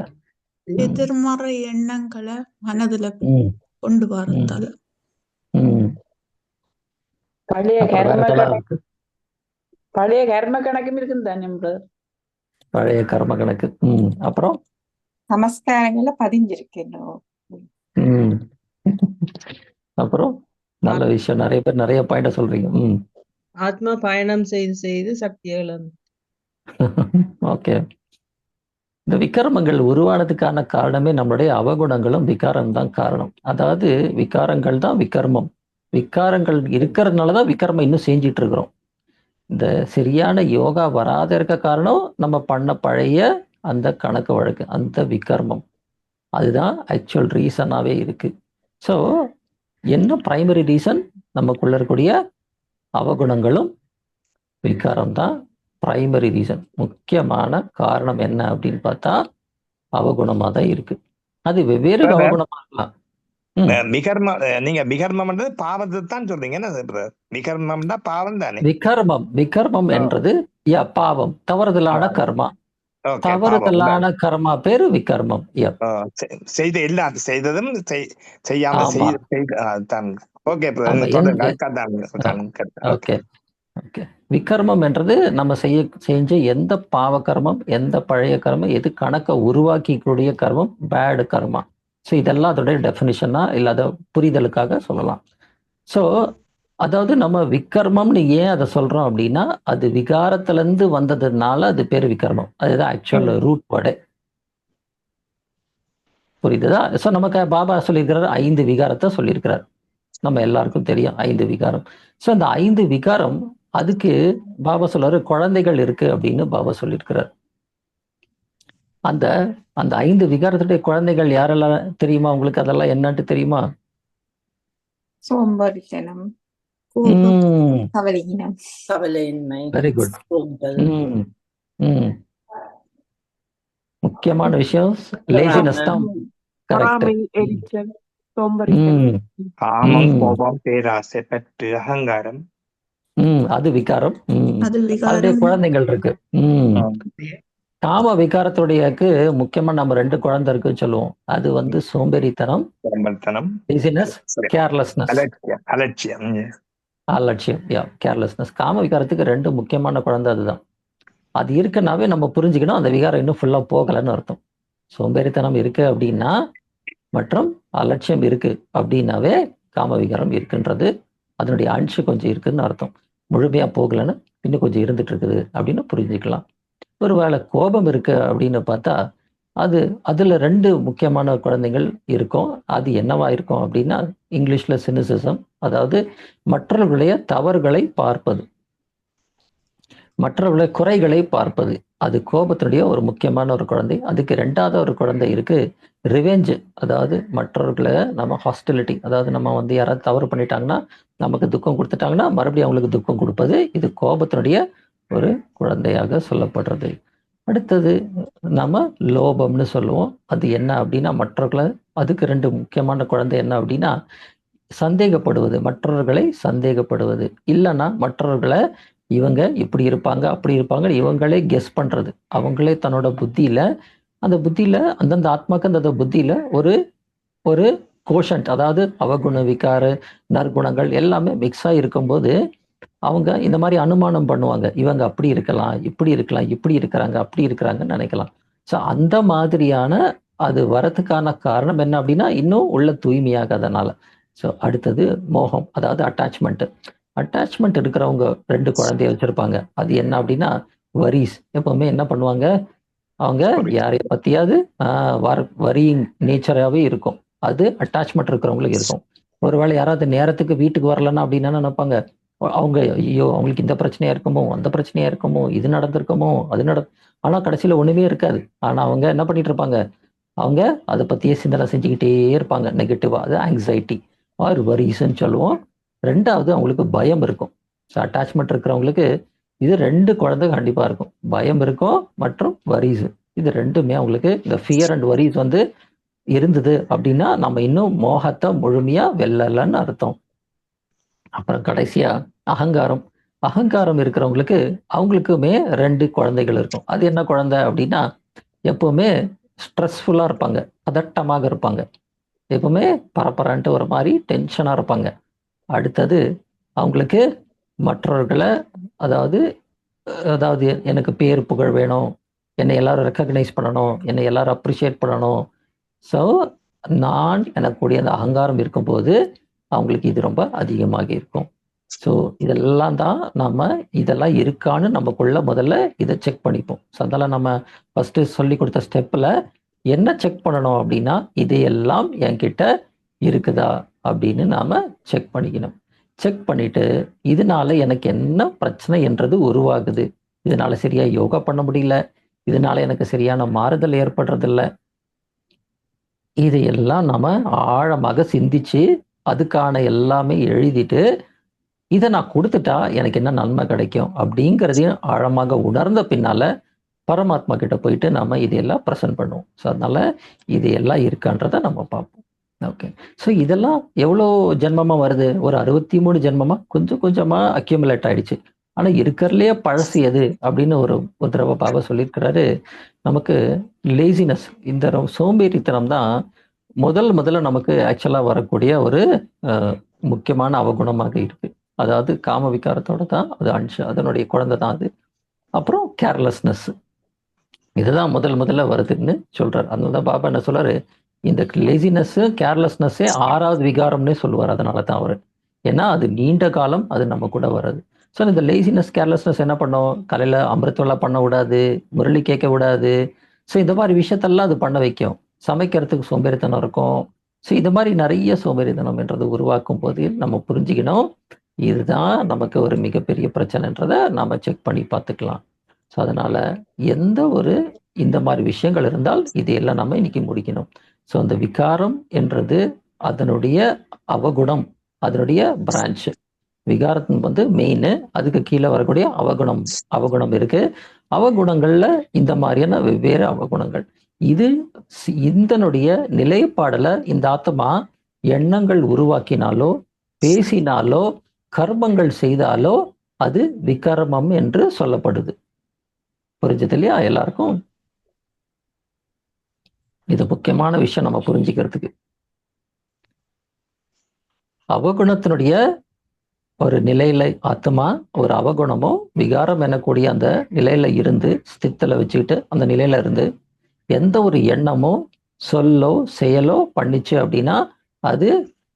எதிர்மறை எண்ணங்களை மனதுல ம். கொண்டு ம். வரதால ம். பழைய அப்புறம் வேற கர்ம என்னலாம் கணக்கு இருக்கு? பழைய கர்ம கணக்கும் இருக்குது தானே பிரதர். பழைய கர்ம கணக்கு. அப்புறம் நமஸ்காரங்கள்ல பதிஞ்சிருக்கு இன்னும். ம். அப்புறம் நல்ல விஷயம். நிறைய பேர் நிறைய பாயிண்ட சொல்றீங்க. ஆத்மா பயணம் செய்து செய்து சக்தி இழந்து. ஓகே. இந்த விகாரங்கள் உருவானதுக்கான காரணமே நம்மளுடைய அவகுணங்களும் விகாரம் தான் காரணம். அதாவது விகாரங்கள் தான் விகர்மம். விகாரங்கள் இருக்கிறதுனால தான் விகர்மம் இன்னும் செஞ்சிட்டு இருக்கிறோம். இந்த சரியான யோகா வராத இருக்க காரணம் நம்ம பண்ண பழைய அந்த கணக்கு வழக்கு, அந்த விகர்மம். அதுதான் ஆக்சுவல் ரீசனாகவே இருக்கு. ஸோ என்ன பிரைமரி ரீசன்? நமக்குள்ள இருக்கக்கூடிய அவகுணங்களும் விகாரம் தான் பிரைமரி ரீசன். முக்கியமான காரணம் என்ன அப்படின்னு பார்த்தா அவகுணமாக தான் இருக்கு. அது வெவ்வேறு அவகுணமா இருக்கலாம். விகர்ம நீங்க விகர்மம்ன்றது பாவத்தை தான் சொல்றீங்க. என்ன விகர்மம்னா பாவம் தானே? விகர்மம் என்றது பாவம், தவறுதலான கர்மா. தவறுதலான கர்மா பேரு விகர்மம். செய்த எல்லாம் செய்ததும் செய்யாம ஓகே. விகர்மம் என்றது நம்ம செஞ்ச எந்த பாவ கர்மம், எந்த பழைய கர்மம், எது கணக்கை உருவாக்கிக்கூடிய கர்மம், பேடு கர்மா. ஸோ இதெல்லாம் அதோடைய டெஃபினிஷனா இல்லாத புரிதலுக்காக சொல்லலாம். ஸோ அதாவது நம்ம விகர்மம்னு ஏன் அதை சொல்றோம் அப்படின்னா, அது விகாரத்திலிருந்து வந்ததுனால அது பேர் விகர்மம். அதுதான் ஆக்சுவல் ரூட் வேர்டு. புரியுதுதா? ஸோ நமக்கு பாபா சொல்லியிருக்கிறார் 5 விகாரத்தை சொல்லியிருக்கிறார். நம்ம எல்லாருக்கும் தெரியும் 5 விகாரம். ஸோ அந்த 5 விகாரம், அதுக்கு பாபா சொல்றாரு குழந்தைகள் இருக்கு அப்படின்னு பாபா சொல்லியிருக்கிறார். அந்த அந்த 5 விகாரத்துடைய குழந்தைகள் யாரெல்லாம் தெரியுமா உங்களுக்கு? அதெல்லாம் என்னன்ட்டு தெரியுமா? சோம்பேறித்தனம், கவலையினம், கவலையின்மை, வெரி குட். முக்கியமான விஷயம் லேசினஸ் தான். கரெக்ட். காமம், கோபம், பேராசை, பற்று, அகங்காரம். அது விகாரம். அது அதோடைய குழந்தைகள் இருக்கு. காம விகாரத்துடையக்கு முக்கியமா நம்ம 2 குழந்தை இருக்குன்னு சொல்லுவோம். அது வந்து சோம்பேறித்தனம், லேசினஸ், கேர்லெஸ்னஸ், அலட்சியம். கேர்லெஸ்னஸ். காம விகாரத்துக்கு 2 முக்கியமான குழந்தை அதுதான். அது இருக்குன்னாவே நம்ம புரிஞ்சுக்கணும் அந்த விகாரம் இன்னும் ஃபுல்லா போகலன்னு அர்த்தம். சோம்பேறித்தனம் இருக்கு அப்படின்னா மற்றும் அலட்சியம் இருக்கு அப்படின்னாவே காம விகாரம் இருக்குன்றது அதனுடைய அம்சம் கொஞ்சம் இருக்குன்னு அர்த்தம். முழுமையா போகலன்னு இன்னும் கொஞ்சம் இருந்துட்டு இருக்குது அப்படின்னு புரிஞ்சுக்கலாம். ஒருவேளை கோபம் இருக்கு அப்படின்னு பார்த்தா அதுல 2 முக்கியமான குழந்தைகள் இருக்கும். அது என்னவா இருக்கும் அப்படின்னா இங்கிலீஷ்ல சினிசிசம், அதாவது மற்றவர்களுடைய தவறுகளை பார்ப்பது, மற்றவர்களுடைய குறைகளை பார்ப்பது. அது கோபத்தினுடைய ஒரு முக்கியமான ஒரு குழந்தை. அதுக்கு 2வது ஒரு குழந்தை இருக்கு ரிவெஞ்ச், அதாவது மற்றவர்களை நம்ம ஹாஸ்டிலிட்டி, அதாவது நம்ம வந்து யாராவது தவறு பண்ணிட்டாங்கன்னா நமக்கு துக்கம் கொடுத்துட்டாங்கன்னா மறுபடியும் அவங்களுக்கு துக்கம் கொடுப்பது. இது கோபத்தினுடைய ஒரு குழந்தையாக சொல்லப்படுறது. அடுத்தது நம்ம லோபம்னு சொல்லுவோம். அது என்ன அப்படின்னா மற்றவர்களை, அதுக்கு 2 முக்கியமான குழந்தை என்ன அப்படின்னா சந்தேகப்படுவது, மற்றவர்களை சந்தேகப்படுவது. இல்லைன்னா மற்றவர்களை இவங்க இப்படி இருப்பாங்க அப்படி இருப்பாங்க இவங்களே கெஸ் பண்றது. அவங்களே தன்னோட புத்தியில அந்தந்த ஆத்மாக்கு அந்த புத்தியில ஒரு கோஷன்ட், அதாவது அவகுண விகார நற்குணங்கள் எல்லாமே மிக்ஸா இருக்கும்போது அவங்க இந்த மாதிரி அனுமானம் பண்ணுவாங்க. இவங்க அப்படி இருக்கலாம், இப்படி இருக்கலாம், இப்படி இருக்கிறாங்க, அப்படி இருக்கிறாங்கன்னு நினைக்கலாம். ஸோ அந்த மாதிரியான அது வரதுக்கான காரணம் என்ன அப்படின்னா இன்னும் உள்ள தூய்மையாகாதனால. ஸோ அடுத்தது மோகம், அதாவது அட்டாச்மெண்ட் இருக்கிறவங்க 2 குழந்தைய வச்சிருப்பாங்க. அது என்ன அப்படின்னா வரிஸ். எப்பவுமே என்ன பண்ணுவாங்க, அவங்க யாரைய பத்தியாவது வரியிங் நேச்சராகவே இருக்கும். அது அட்டாச்மெண்ட் இருக்கிறவங்களுக்கு இருக்கும். ஒருவேளை யாராவது நேரத்துக்கு வீட்டுக்கு வரலன்னா அப்படின்னா நினைப்பாங்க, அவங்க ஐயோ அவங்களுக்கு இந்த பிரச்சனையா இருக்குமோ, அந்த பிரச்சனையா இருக்குமோ, இது நடந்திருக்குமோ, அது ஆனா கடைசியில ஒண்ணுமே இருக்காது. ஆனா அவங்க என்ன பண்ணிட்டு இருப்பாங்க, அவங்க அதை பத்தியே சிந்தனை செஞ்சுக்கிட்டே இருப்பாங்க நெகட்டிவா. அது ஆங்ஸைட்டி ஆர் வரிஸ்ன்னு சொல்லுவோம். ரெண்டாவது அவங்களுக்கு பயம் இருக்கும். ஸோ அட்டாச்மெண்ட் இருக்கிறவங்களுக்கு இது 2 குழந்தை கண்டிப்பா இருக்கும். பயம் இருக்கும் மற்றும் வரிஸ். இது 2மே அவங்களுக்கு இந்த ஃபியர் அண்ட் வரிஸ் வந்து இருந்தது அப்படின்னா நம்ம இன்னும் மோகத்தை முழுமையா வெல்லலன்னு அர்த்தம். அப்புறம் கடைசியா அகங்காரம். அகங்காரம் இருக்கிறவங்களுக்கு அவங்களுக்குமே 2 குழந்தைகள் இருக்கும். அது என்ன குழந்தை அப்படின்னா எப்பவுமே ஸ்ட்ரெஸ்ஃபுல்லா இருப்பாங்க, பதட்டமாக இருப்பாங்க, எப்பவுமே பரபரன்ட்டு ஒரு மாதிரி டென்ஷனா இருப்பாங்க. அடுத்தது அவங்களுக்கு மற்றவர்களை அதாவது அதாவது எனக்கு பேர் புகழ் வேணும், என்னை எல்லாரும் ரெக்கக்னைஸ் பண்ணணும், என்னை எல்லாரும் அப்ரிஷியேட் பண்ணணும். ஸோ நான் எனக்கூடிய அந்த அகங்காரம் இருக்கும்போது அவங்களுக்கு இது ரொம்ப அதிகமாக இருக்கும். ஸோ இதெல்லாம் தான் நம்ம இதெல்லாம் இருக்கான்னு நமக்குள்ள முதல்ல இதை செக் பண்ணிப்போம். ஸோ அதெல்லாம் நம்ம ஃபர்ஸ்ட் சொல்லி கொடுத்த ஸ்டெப்பில் என்ன செக் பண்ணணும் அப்படின்னா இதையெல்லாம் என்கிட்ட இருக்குதா அப்படின்னு நாம செக் பண்ணிக்கணும். செக் பண்ணிட்டு இதனால எனக்கு என்ன பிரச்சனை என்றது உருவாகுது, இதனால சரியா யோகா பண்ண முடியல, இதனால எனக்கு சரியான மாறுதல் ஏற்படுறதில்ல, இதையெல்லாம் நாம ஆழமாக சிந்திச்சு அதுக்கான எல்லாமே எழுதிட்டு இதை நான் கொடுத்துட்டா எனக்கு என்ன நன்மை கிடைக்கும் அப்படிங்கிறதையும் ஆழமாக உணர்ந்த பின்னால பரமாத்மா கிட்ட போயிட்டு நம்ம இதையெல்லாம் ப்ரெசென்ட் பண்ணுவோம். ஸோ அதனால இது எல்லாம் இருக்கான்றதை நம்ம பார்ப்போம். ஓகே. ஸோ இதெல்லாம் எவ்வளோ ஜென்மமா வருது? ஒரு 63 ஜென்மமா கொஞ்சம் கொஞ்சமா அக்யூமுலேட் ஆயிடுச்சு. ஆனா இருக்கிறதுலயே பழசு எது அப்படின்னு ஒரு தடவை பாபா சொல்லியிருக்கிறாரு. நமக்கு லேசினஸ், இந்த சோம்பேறித்தனம் தான் முதல்ல நமக்கு ஆக்சுவலா வரக்கூடிய ஒரு முக்கியமான அவகுணமாக இருக்கு. அதாவது காம விகாரத்தோட தான் அது அதனுடைய குழந்தை தான் அது. அப்புறம் கேர்லெஸ்னஸ், இதுதான் முதல்ல வருதுன்னு சொல்றாரு. அதனால தான் பாபா என்ன சொல்றாரு, இந்த லேசினஸ் கேர்லெஸ்னஸ்ஸே 6வது விகாரம்னே சொல்லுவார். அதனால தான் அவரு, ஏன்னா அது நீண்ட காலம் அது நம்ம கூட வர்றது. ஸோ இந்த லேசினஸ் கேர்லெஸ்னஸ் என்ன பண்ணோம், காலையில அமிர்தவெல்லா பண்ண விடாது, முரளி கேட்க விடாது. ஸோ இந்த மாதிரி விஷயத்தெல்லாம் அது பண்ண வைக்கும். சமைக்கிறதுக்கு சோம்பேறித்தனம் இருக்கும். ஸோ இந்த மாதிரி நிறைய சோம்பேறித்தனம் என்றது உருவாக்கும் போது நம்ம புரிஞ்சுக்கணும், இதுதான் நமக்கு ஒரு மிகப்பெரிய பிரச்சனைன்றதை நாம செக் பண்ணி பார்த்துக்கலாம். ஸோ அதனால எந்த ஒரு இந்த மாதிரி விஷயங்கள் இருந்தால் இதையெல்லாம் நம்ம இன்னைக்கு முடிக்கணும். ஸோ அந்த விகாரம் என்றது அதனுடைய அவகுணம், அதனுடைய பிரான்ச். விகாரத்தின் வந்து மெயின், அதுக்கு கீழே வரக்கூடிய அவகுணம் இருக்கு. அவகுணங்கள்ல இந்த மாதிரியான வெவ்வேறு அவகுணங்கள். இது இதனுடைய நிலைப்பாடல இந்த ஆத்மா எண்ணங்கள் உருவாக்கினாலோ பேசினாலோ கர்மங்கள் செய்தாலோ அது விகர்மம் என்று சொல்லப்படுது. புரிஞ்சது இல்லையா எல்லாருக்கும்? இது முக்கியமான விஷயம் நம்ம புரிஞ்சுக்கிறதுக்கு. அவகுணத்தினுடைய ஒரு நிலையில ஆத்மா ஒரு அவகுணமோ விகாரம் எனக்கூடிய அந்த நிலையில இருந்து ஸ்தித்துல வச்சுக்கிட்டு அந்த நிலையில இருந்து எந்த ஒரு எண்ணமோ சொல்லோ செயலோ பண்ணிச்சு அப்படின்னா அது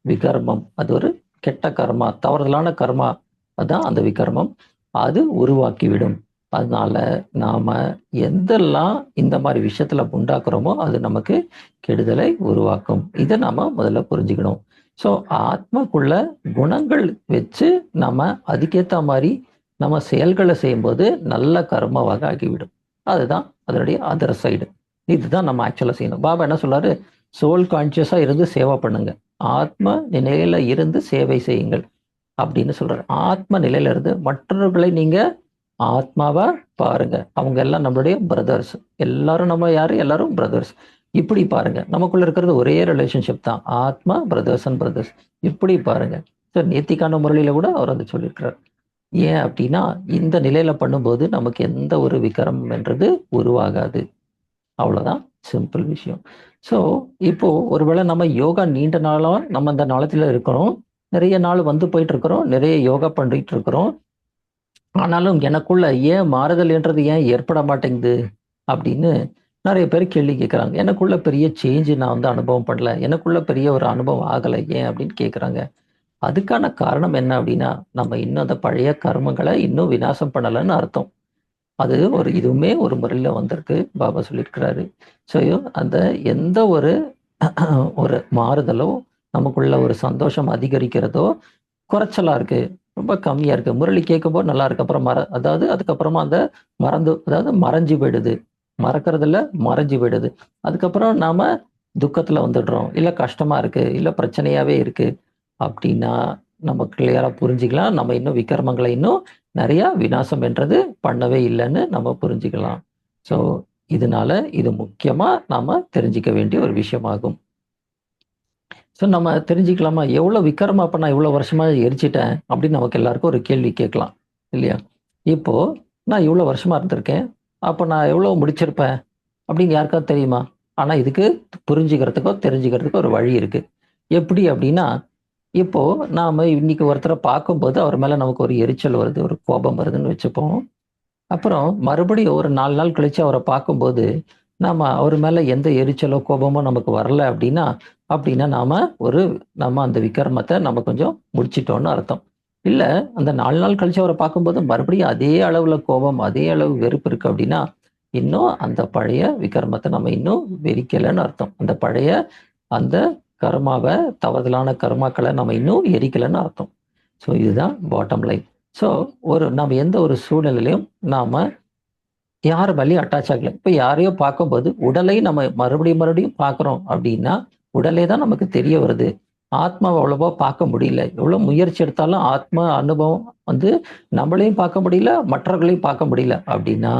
விகர்மம். அது ஒரு கெட்ட கர்மா, தவறுதலான கர்மா. அதான் அந்த விகர்மம், அது உருவாக்கிவிடும். அதனால நாம எந்தெல்லாம் இந்த மாதிரி விஷயத்துல உண்டாக்குறோமோ அது நமக்கு கெடுதலை உருவாக்கும். இதை நாம முதல்ல புரிஞ்சுக்கணும். ஸோ ஆத்மாக்குள்ள குணங்கள் வச்சு நம்ம அதுக்கேற்ற மாதிரி நம்ம செயல்களை செய்யும்போது நல்ல கர்மாவாக ஆகிவிடும். அதுதான் அதனுடைய அதர் சைடு. இதுதான் நம்ம ஆக்சுவலா செய்யணும். பாபா என்ன சொல்றாரு, சோல் கான்சியஸா இருந்து சேவை பண்ணுங்க, ஆத்ம நிலையில இருந்து சேவை செய்யுங்கள் அப்படின்னு சொல்றாரு. ஆத்ம நிலையில இருந்து மற்றவர்களை நீங்க ஆத்மாவா பாருங்க. அவங்க எல்லாம் நம்மளுடைய பிரதர்ஸ், எல்லாரும் நம்ம யாரு, எல்லாரும் பிரதர்ஸ். இப்படி பாருங்க, நமக்குள்ள இருக்கிறது ஒரே ரிலேஷன்ஷிப் தான், ஆத்மா பிரதர்ஸ் அண்ட் பிரதர்ஸ். இப்படி பாருங்க. சார் நேத்திக்கான முரளியில கூட அவர் வந்து சொல்லியிருக்கிறார். ஏன் அப்படின்னா இந்த நிலையில பண்ணும்போது நமக்கு எந்த ஒரு விகரம் என்றது உருவாகாது. அவ்வளவுதான் சிம்பிள் விஷயம். ஸோ இப்போ ஒருவேளை நம்ம யோகா நீண்ட நாளா நம்ம இந்த நாளத்துல இருக்கிறோம், நிறைய நாள் வந்து போயிட்டு இருக்கிறோம், நிறைய யோகா பண்ணிட்டு இருக்கிறோம். ஆனாலும் எனக்குள்ள ஏன் மாறுதல் என்றது ஏன் ஏற்பட மாட்டேங்குது அப்படின்னு நிறைய பேர் கேள்வி கேட்குறாங்க. எனக்குள்ள பெரிய சேஞ்ச் நான் வந்து அனுபவம் பண்ணல, எனக்குள்ள பெரிய ஒரு அனுபவம் ஆகலை ஏன் அப்படின்னு கேட்குறாங்க. அதுக்கான காரணம் என்ன அப்படின்னா நம்ம இன்னும் அந்த பழைய கர்மங்களை இன்னும் விநாசம் பண்ணலைன்னு அர்த்தம். அது ஒரு இதுவுமே ஒரு முறையில வந்திருக்கு, பாபா சொல்லியிருக்கிறாரு. ஸோ அந்த எந்த ஒரு ஒரு மாறுதலோ நமக்குள்ள ஒரு சந்தோஷம் அதிகரிக்கிறதோ குறைச்சலா இருக்கு, ரொம்ப கம்மியா இருக்கு. முரளி கேட்கும்போது நல்லா இருக்கு, அப்புறம் அதாவது அதுக்கப்புறமா அந்த மறைஞ்சு போயிடுது, மறக்கறதுல மறைஞ்சு போயிடுது. அதுக்கப்புறம் நாம துக்கத்துல வந்துடுறோம், இல்ல கஷ்டமா இருக்கு, இல்ல பிரச்சனையாவே இருக்கு அப்படின்னா நம்ம கிளியரா புரிஞ்சுக்கலாம். நம்ம இன்னும் விகர்மங்களை இன்னும் நிறைய விநாசம் என்றது பண்ணவே இல்லைன்னு நம்ம புரிஞ்சுக்கலாம். ஸோ இதனால இது முக்கியமா நாம தெரிஞ்சுக்க வேண்டிய ஒரு விஷயமாகும். ஸோ நம்ம தெரிஞ்சுக்கலாமா, எவ்வளோ விக்ரம அப்போ நான் இவ்வளோ வருஷமா எரிச்சிட்டேன் அப்படின்னு நமக்கு எல்லாருக்கும் ஒரு கேள்வி கேட்கலாம் இல்லையா? இப்போ நான் இவ்வளோ வருஷமா இருந்திருக்கேன், அப்போ நான் எவ்வளோ முடிச்சிருப்பேன் அப்படின்னு யாருக்காவது தெரியுமா? ஆனால் இதுக்கு புரிஞ்சுக்கிறதுக்கோ தெரிஞ்சுக்கிறதுக்கோ ஒரு வழி இருக்கு. எப்படி அப்படின்னா, இப்போ நாம இன்னைக்கு ஒருத்தரை பார்க்கும்போது அவர் மேல நமக்கு ஒரு எரிச்சல் வருது, ஒரு கோபம் வருதுன்னு வச்சுப்போம். அப்புறம் மறுபடியும் ஒரு 4 நாள் கழிச்சு அவரை பார்க்கும்போது நாம அவர் மேல எந்த எரிச்சலோ கோபமோ நமக்கு வரல அப்படின்னா நம்ம அந்த விக்ரமத்தை நம்ம கொஞ்சம் முடிச்சிட்டோம்னு அர்த்தம். இல்ல அந்த 4 நாள் கழிச்சு அவரை பார்க்கும்போது மறுபடியும் அதே அளவுல கோபம், அதே அளவு வெறுப்பு இருக்கு அப்படின்னா இன்னும் அந்த பழைய விக்ரமத்தை நம்ம இன்னும் வெறிக்கலைன்னு அர்த்தம். அந்த பழைய அந்த கர்மாவை, தவறுதலான கர்மாக்களை நம்ம இன்னும் எரிக்கலைன்னு அர்த்தம். ஸோ இதுதான் பாட்டம் லைன். ஸோ நம்ம எந்த ஒரு சூழ்நிலையிலையும் நாம யார் மேலேயும் அட்டாச் ஆகல. இப்போ யாரையோ பார்க்கும்போது உடலை நம்ம மறுபடியும் பார்க்குறோம் அப்படின்னா உடலே தான் நமக்கு தெரிய வருது. ஆத்மாவை அவ்வளவா பார்க்க முடியல. எவ்வளோ முயற்சி எடுத்தாலும் ஆத்மா அனுபவம் நம்மளையும் பார்க்க முடியல, மற்றவர்களையும் பார்க்க முடியல அப்படின்னா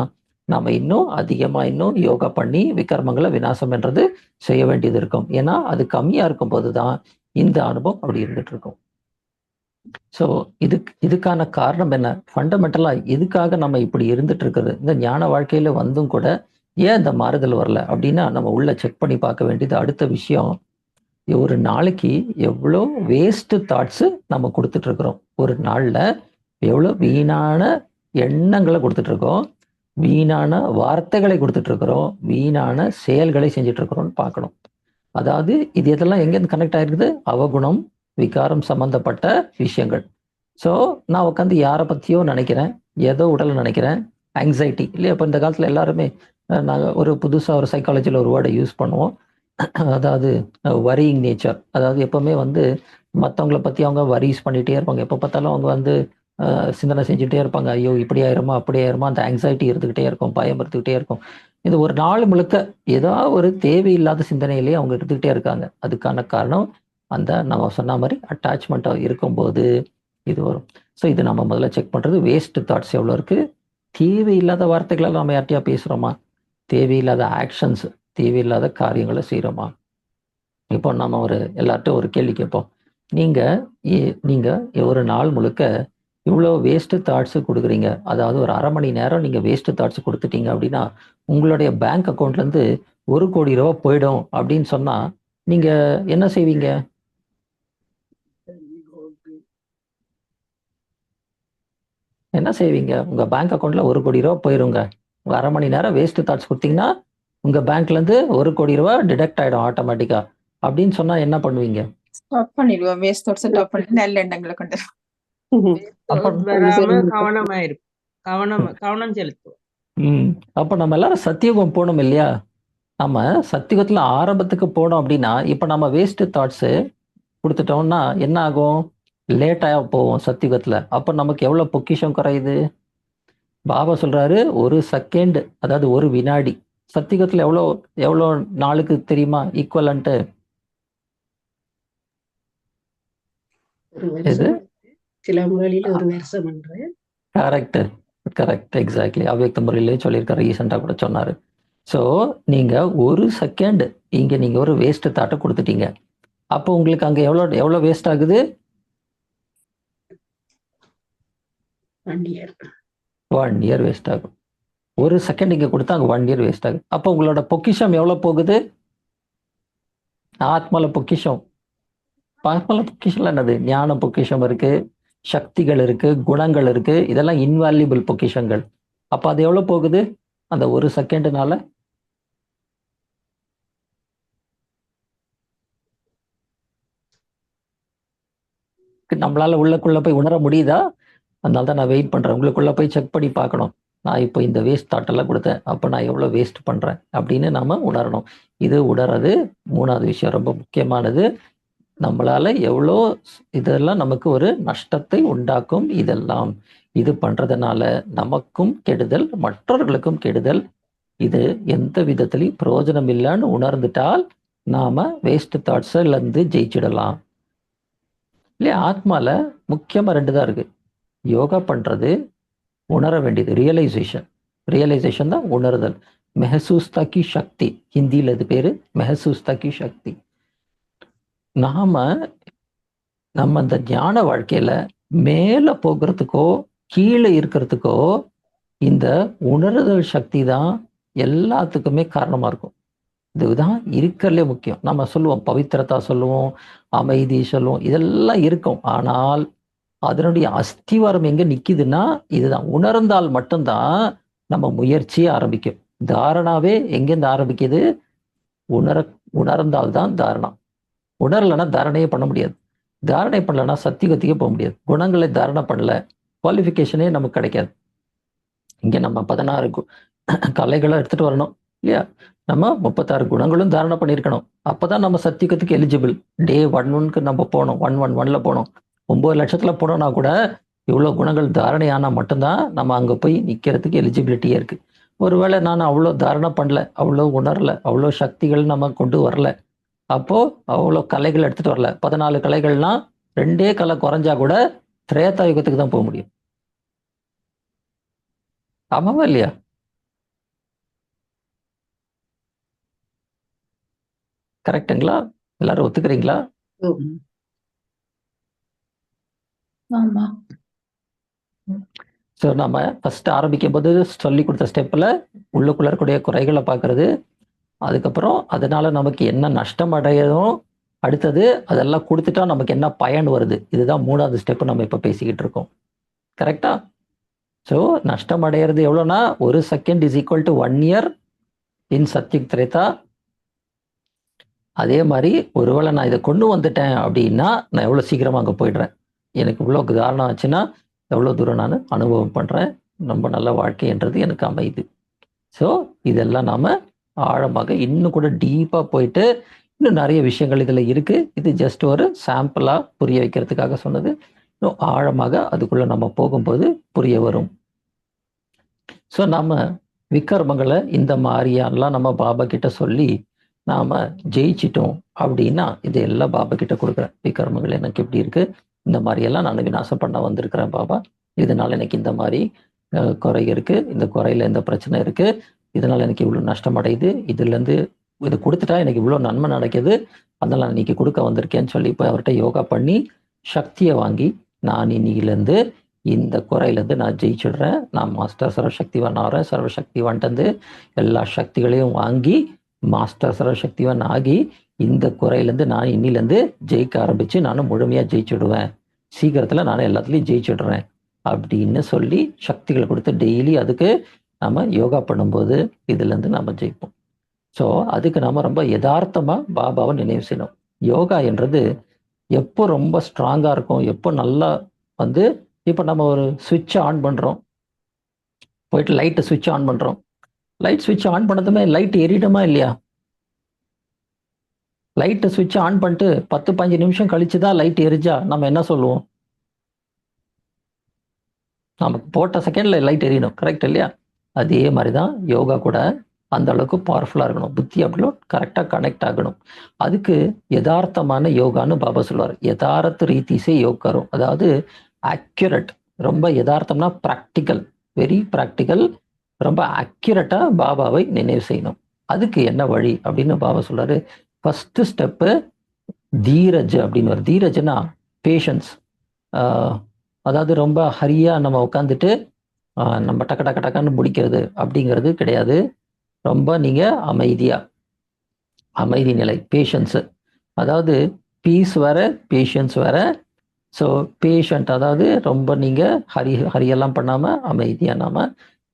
நம்ம இன்னும் அதிகமா இன்னும் யோகா பண்ணி விகர்மங்களை விநாசம் என்றது செய்ய வேண்டியது இருக்கும். ஏன்னா அது கம்மியா இருக்கும்போது தான் இந்த அனுபவம் அப்படி இருந்துட்டு இருக்கும். ஸோ இதுக்கான காரணம் என்ன? ஃபண்டமெண்டலா இதுக்காக நம்ம இப்படி இருந்துட்டு இருக்கிறது, இந்த ஞான வாழ்க்கையில வந்தும் கூட ஏன் இந்த மாறுதல் வரல அப்படின்னா நம்ம உள்ள செக் பண்ணி பார்க்க வேண்டியது அடுத்த விஷயம். ஒரு நாளைக்கு எவ்வளோ வேஸ்ட் தாட்ஸ் நம்ம கொடுத்துட்டு இருக்கிறோம். ஒரு நாள்ல எவ்வளோ வீணான எண்ணங்களை கொடுத்துட்டு இருக்கோம், வீணான வார்த்தைகளை கொடுத்துட்டு இருக்கிறோம், வீணான செயல்களை செஞ்சுட்டு இருக்கிறோம்னு பார்க்கணும். அதாவது இது இதெல்லாம் எங்கேருந்து கனெக்ட் ஆயிருக்குது? அவகுணம், விகாரம் சம்பந்தப்பட்ட விஷயங்கள். ஸோ நான் உட்காந்து யாரை பற்றியோ நினைக்கிறேன், ஏதோ உடலை நினைக்கிறேன், ஆங்ஸைட்டி இல்லையா? இப்போ இந்த காலத்தில் எல்லாருமே நாங்கள் ஒரு புதுசாக ஒரு சைக்காலஜியில் ஒரு வேர்டை யூஸ் பண்ணுவோம், அதாவது வரியிங் நேச்சர். அதாவது எப்போவுமே மற்றவங்கள பற்றி அவங்க வரிஸ் பண்ணிகிட்டே இருப்பாங்க. எப்போ பார்த்தாலும் அவங்க சிந்தனை செஞ்சுட்டே இருப்பாங்க. ஐயோ இப்படி ஆயிருமா அப்படி ஆயிருமா, அந்த ஆங்ஸைட்டி இருந்துக்கிட்டே இருக்கும், பயம் இருந்துக்கிட்டே இருக்கும். இது ஒரு நாள் முழுக்க ஏதாவது ஒரு தேவையில்லாத சிந்தனையிலேயே அவங்க இருந்துக்கிட்டே இருக்காங்க. அதுக்கான காரணம் அந்த நம்ம சொன்ன மாதிரி அட்டாச்மெண்ட்டாக இருக்கும்போது இது வரும். ஸோ இது நம்ம முதல்ல செக் பண்ணுறது, வேஸ்ட் தாட்ஸ் எவ்வளோ இருக்குது, தேவையில்லாத வார்த்தைகளால் நம்ம யார்ட்டையா பேசுகிறோமா, தேவையில்லாத ஆக்ஷன்ஸ், தேவையில்லாத காரியங்களை செய்கிறோமா. இப்போ நம்ம எல்லார்ட்டும் ஒரு கேள்வி கேட்போம். நீங்கள் ஒரு நாள் முழுக்க இவ்வளோ வேஸ்ட் தாட்ஸு கொடுக்குறீங்க, அதாவது ஒரு 1/2 மணி நேரம் நீங்கள் வேஸ்ட் தாட்ஸ் கொடுத்துட்டீங்க அப்படின்னா உங்களுடைய பேங்க் அக்கௌண்ட்லேருந்து 1 கோடி ரூபா போயிடும் அப்படின்னு சொன்னால் நீங்கள் என்ன செய்வீங்க? என்ன செய்வீங்க? உங்கள் பேங்க் அக்கௌண்ட்டில் 1 கோடி ரூபா போயிருங்க. உங்கள் 1/2 மணி நேரம் வேஸ்ட் தாட்ஸ் கொடுத்தீங்கன்னா உங்கள் பேங்க்லேருந்து 1 கோடி ரூபா டிடெக்ட் ஆகிடும் ஆட்டோமேட்டிக்காக அப்படின்னு சொன்னால் என்ன பண்ணுவீங்க? ஸ்டாப் பண்ணிடுவோம். வேஸ்ட் தாட்ஸ் ஸ்டாப் பண்ணிட்டு நல்ல எண்ணங்களை கொண்டு வராம கவனம் செலுத்துவோம். அப்போ நம்ம எல்லாரும் சத்தியுகம் போகணும் இல்லையா? நம்ம சத்தியுகத்தில் ஆரம்பத்துக்கு போனோம் அப்படின்னா இப்போ நம்ம வேஸ்ட் தாட்ஸு கொடுத்துட்டோம்னா என்ன ஆகும்? லேட்டாக போவோம் சத்தியுகத்தில். அப்போ நமக்கு எவ்வளோ பொக்கிஷம் குறையுது? பாபா சொல்றாரு 1 செகண்ட், அதாவது 1 வினாடி. சத்தியுகத்தில் எவ்வளோ நாளுக்கு தெரியுமா ஈக்குவலன்ட்டு? சில முறையில் 1 வருஷம் என்று. Correct exactly. அவ்யக்த முறையிலே சொல்லியிருக்காரு, ரீசெண்டாக கூட சொன்னார். ஸோ நீங்கள் 1 செகண்ட் இங்கே நீங்கள் ஒரு வேஸ்ட் தாட்டை கொடுத்துட்டீங்க. அப்போ உங்களுக்கு அங்கே எவ்வளோ வேஸ்ட் ஆகுது? 1 இயர் வேஸ்ட் ஆகும். 1 செகண்ட் இங்கே கொடுத்தா அங்கே 1 இயர் வேஸ்ட் ஆகுது. அப்போ உங்களோட பொக்கிஷம் எவ்வளோ போகுது? ஆத்மால பொக்கிஷம். ஆத்மால பொக்கிஷம் என்னது? ஞான பொக்கிஷம் இருக்கு, சக்திகள் இருக்கு, குணங்கள் இருக்கு, இதெல்லாம் இன்வால்யூபிள் பொக்கிஷங்கள். அப்போ அது எவ்வளோ போகுது அந்த 1 செகண்ட்னால? நம்மளால உள்ளக்குள்ள போய் உணர முடியுதா? அதனால தான் நான் வெயிட் பண்றேன். உங்களுக்குள்ள போய் செக் பண்ணி பார்க்கணும். நான் இப்போ இந்த வேஸ்ட் தாட்டெல்லாம் கொடுத்தேன், அப்போ நான் எவ்வளோ வேஸ்ட் பண்றேன் அப்படின்னு நாம உணரணும். இது உணர்றது 3வது விஷயம், ரொம்ப முக்கியமானது. நம்மளால எவ்வளோ இதெல்லாம் நமக்கு ஒரு நஷ்டத்தை உண்டாக்கும். இதெல்லாம் இது பண்றதுனால நமக்கும் கெடுதல், மற்றவர்களுக்கும் கெடுதல். இது எந்த விதத்திலையும் பிரயோஜனம் இல்லைன்னு உணர்ந்துட்டால் நாம வேஸ்ட் தாட்ஸ்ல இருந்து ஜெயிச்சிடலாம். இல்லையா? ஆத்மால முக்கியமா 2 தான் இருக்கு. யோகா பண்றது, உணர வேண்டியது ரியலைசேஷன். ரியலைசேஷன் தான் உணர்தல். மெஹசூஸ் தக்கி சக்தி, ஹிந்தியில இது பேரு மெஹசூஸ் தக்கி சக்தி. நாம நம்ம இந்த ஞான வாழ்க்கையில மேல போகிறதுக்கோ கீழே இருக்கிறதுக்கோ இந்த உணர்தல் சக்தி தான் எல்லாத்துக்குமே காரணமா இருக்கும். இதுதான் இருக்கிறதுலே முக்கியம். நம்ம சொல்லுவோம் பவித்திரதா சொல்லுவோம், அமைதி சொல்லுவோம், இதெல்லாம் இருக்கும். ஆனால் அதனுடைய அஸ்திவாரம் எங்க நிக்குதுன்னா இதுதான். உணர்ந்தால் மட்டும்தான் நம்ம முயற்சியே ஆரம்பிக்கும். தாரணாவே எங்கேருந்து ஆரம்பிக்குது? உணர்ந்தால்தான் தாரணா. உணரலைன்னா தாரணையே பண்ண முடியாது. தாரணை பண்ணலன்னா சத்தியகத்திக்கே போக முடியாது. குணங்களை தாரணை பண்ணல, குவாலிஃபிகேஷனே நமக்கு கிடைக்காது. இங்க நம்ம 16 கலைகளை எடுத்துட்டு வரணும் இல்லையா? நம்ம 36 குணங்களும் தாரணை பண்ணியிருக்கணும். அப்பதான் நம்ம சத்தியகத்துக்கு எலிஜிபிள். டே 1-1க்கு நம்ம போனோம், 1-1-1ல போனோம். 9 லட்சத்துல போனோம்னா கூட இவ்வளவு குணங்கள் தாரணை ஆனா மட்டும்தான் நம்ம அங்க போய் நிக்கிறதுக்கு எலிஜிபிலிட்டியே இருக்கு. ஒருவேளை நான் அவ்வளோ தாரணை பண்ணல, அவ்வளோ உணரல, அவ்வளோ சக்திகள் நம்ம கொண்டு வரல, அப்போ அவ்வளோ கலைகள் எடுத்துட்டு வரல. 14 கலைகள்னா 2 கலை குறைஞ்சா கூட திரேதா யுகத்துக்கு தான் போக முடியும். ஆமாவா இல்லையா? கரெக்டுங்களா? எல்லாரும் ஒத்துக்கிறீங்களா? ஆமா. ஸோ நம்ம ஃபர்ஸ்ட் ஆரம்பிக்கும் போது சொல்லி கொடுத்த ஸ்டெப்பில் உள்ளுக்குள்ள இருக்கக்கூடிய குறைகளை பார்க்கறது, அதுக்கப்புறம் அதனால நமக்கு என்ன நஷ்டம் அடையதும், அடுத்தது அதெல்லாம் கொடுத்துட்டா நமக்கு என்ன பயன் வருது, இதுதான் 3வது ஸ்டெப் நம்ம இப்போ பேசிக்கிட்டு இருக்கோம். கரெக்டா? ஸோ நஷ்டம் அடையிறது எவ்வளோனா 1 second is equal to 1 year in Satyug Treta. அதே மாதிரி ஒருவேளை நான் இதை கொண்டு வந்துட்டேன் அப்படின்னா நான் எவ்வளோ சீக்கிரமாக அங்கே போயிடுறேன். எனக்கு இவ்வளோ தாரணம் ஆச்சுன்னா எவ்வளோ தூரம் நான் அனுபவம் பண்ணுறேன். ரொம்ப நல்ல வாழ்க்கைன்றது எனக்கு அமையுது. ஸோ இதெல்லாம் நாம் ஆழமாக இன்னும் கூட டீப்பாக போயிட்டு இன்னும் நிறைய விஷயங்கள் இதில் இருக்குது. இது ஜஸ்ட் ஒரு சாம்பிளாக புரிய வைக்கிறதுக்காக சொன்னது. இன்னும் ஆழமாக அதுக்குள்ளே நம்ம போகும்போது புரிய வரும். ஸோ நம்ம விக்கர்மங்களை இந்த மாதிரியெல்லாம் நம்ம பாபா கிட்ட சொல்லி நாம் ஜெயிச்சிட்டோம் அப்படின்னா இது எல்லாம் பாபா கிட்ட கொடுக்குறேன். விக்கர்மங்கள் எனக்கு எப்படி இருக்குது, இந்த மாதிரியெல்லாம் நான் விநாசம் பண்ண வந்திருக்கிறேன் பாபா, இதனால் எனக்கு இந்த மாதிரி குறை இருக்குது, இந்த குறையில் இந்த பிரச்சனை இருக்குது, இதனால் எனக்கு இவ்வளோ நஷ்டம் அடையுது, இதுலேருந்து இது கொடுத்துட்டா எனக்கு இவ்வளோ நன்மை நடக்குது, அதனால் நான் இன்னைக்கு கொடுக்க வந்திருக்கேன்னு சொல்லி இப்போ அவர்கிட்ட யோகா பண்ணி சக்தியை வாங்கி நான் இன்னிலேருந்து இந்த குறையிலேருந்து நான் ஜெயிச்சிடுறேன். நான் மாஸ்டர் சர்வசக்திவான் ஆகிறேன். சர்வசக்திவான்ட்டு எல்லா சக்திகளையும் வாங்கி மாஸ்டர் சர்வசக்திவான் ஆகி இந்த குறையிலேருந்து நான் இன்னிலேருந்து ஜெயிக்க ஆரம்பித்து நானும் முழுமையாக ஜெயிச்சுடுவேன். சீக்கிரத்தில் நான் எல்லாத்துலேயும் ஜெயிச்சுடுறேன் அப்படின்னு சொல்லி சக்திகளை கொடுத்து டெய்லி அதுக்கு நம்ம யோகா பண்ணும்போது இதுலேருந்து நம்ம ஜெயிப்போம். ஸோ அதுக்கு நம்ம ரொம்ப யதார்த்தமாக பாபாவை நினைவு செய்யணும். யோகா என்றது எப்போ ரொம்ப ஸ்ட்ராங்காக இருக்கும், எப்போ நல்லா வந்து இப்போ நம்ம ஒரு சுவிட்சை ஆன் பண்ணுறோம், போயிட்டு லைட்டை சுவிட்ச் ஆன் பண்ணுறோம். லைட் சுவிட்ச் ஆன் பண்ணதுமே லைட் எரியிடுமா இல்லையா? லைட்டை சுவிட்ச் ஆன் பண்ணிட்டு 10-15 நிமிஷம் கழிச்சு தான் லைட் எரிஞ்சா நம்ம என்ன சொல்லுவோம்? நமக்கு போட்ட செகண்ட்ல லைட் எரியணும். கரெக்ட் இல்லையா? அதே மாதிரி தான் யோகா கூட அந்த அளவுக்கு பவர்ஃபுல்லாக இருக்கணும். புத்தி அப்படிலோ கரெக்டாக கனெக்ட் ஆகணும். அதுக்கு யதார்த்தமான யோகான்னு பாபா சொல்லுவார். யதார்த்த ரீதிசே யோக் கரும். அதாவது அக்யூரேட், ரொம்ப யதார்த்தம்னா ப்ராக்டிக்கல், வெரி ப்ராக்டிக்கல், ரொம்ப அக்யூரேட்டாக பாபாவை நினைவு செய்யணும். அதுக்கு என்ன வழி அப்படின்னு பாபா சொல்றாரு. ஃபர்ஸ்ட் ஸ்டெப்பு தீரஜ் அப்படின்னு. தீரஜ்னா பேஷன்ஸ். அதாவது ரொம்ப ஹரியாக நம்ம உட்காந்துட்டு நம்ம டக்கு டக்கு டக்குன்னு முடிக்கிறது அப்படிங்கிறது கிடையாது. ரொம்ப நீங்கள் அமைதியாக, அமைதி நிலை, பேஷன்ஸு. அதாவது பீஸ் வேற, பேஷன்ஸ் வேற. ஸோ பேஷண்ட் அதாவது ரொம்ப நீங்கள் ஹரியெல்லாம் பண்ணாமல் அமைதியாக நாம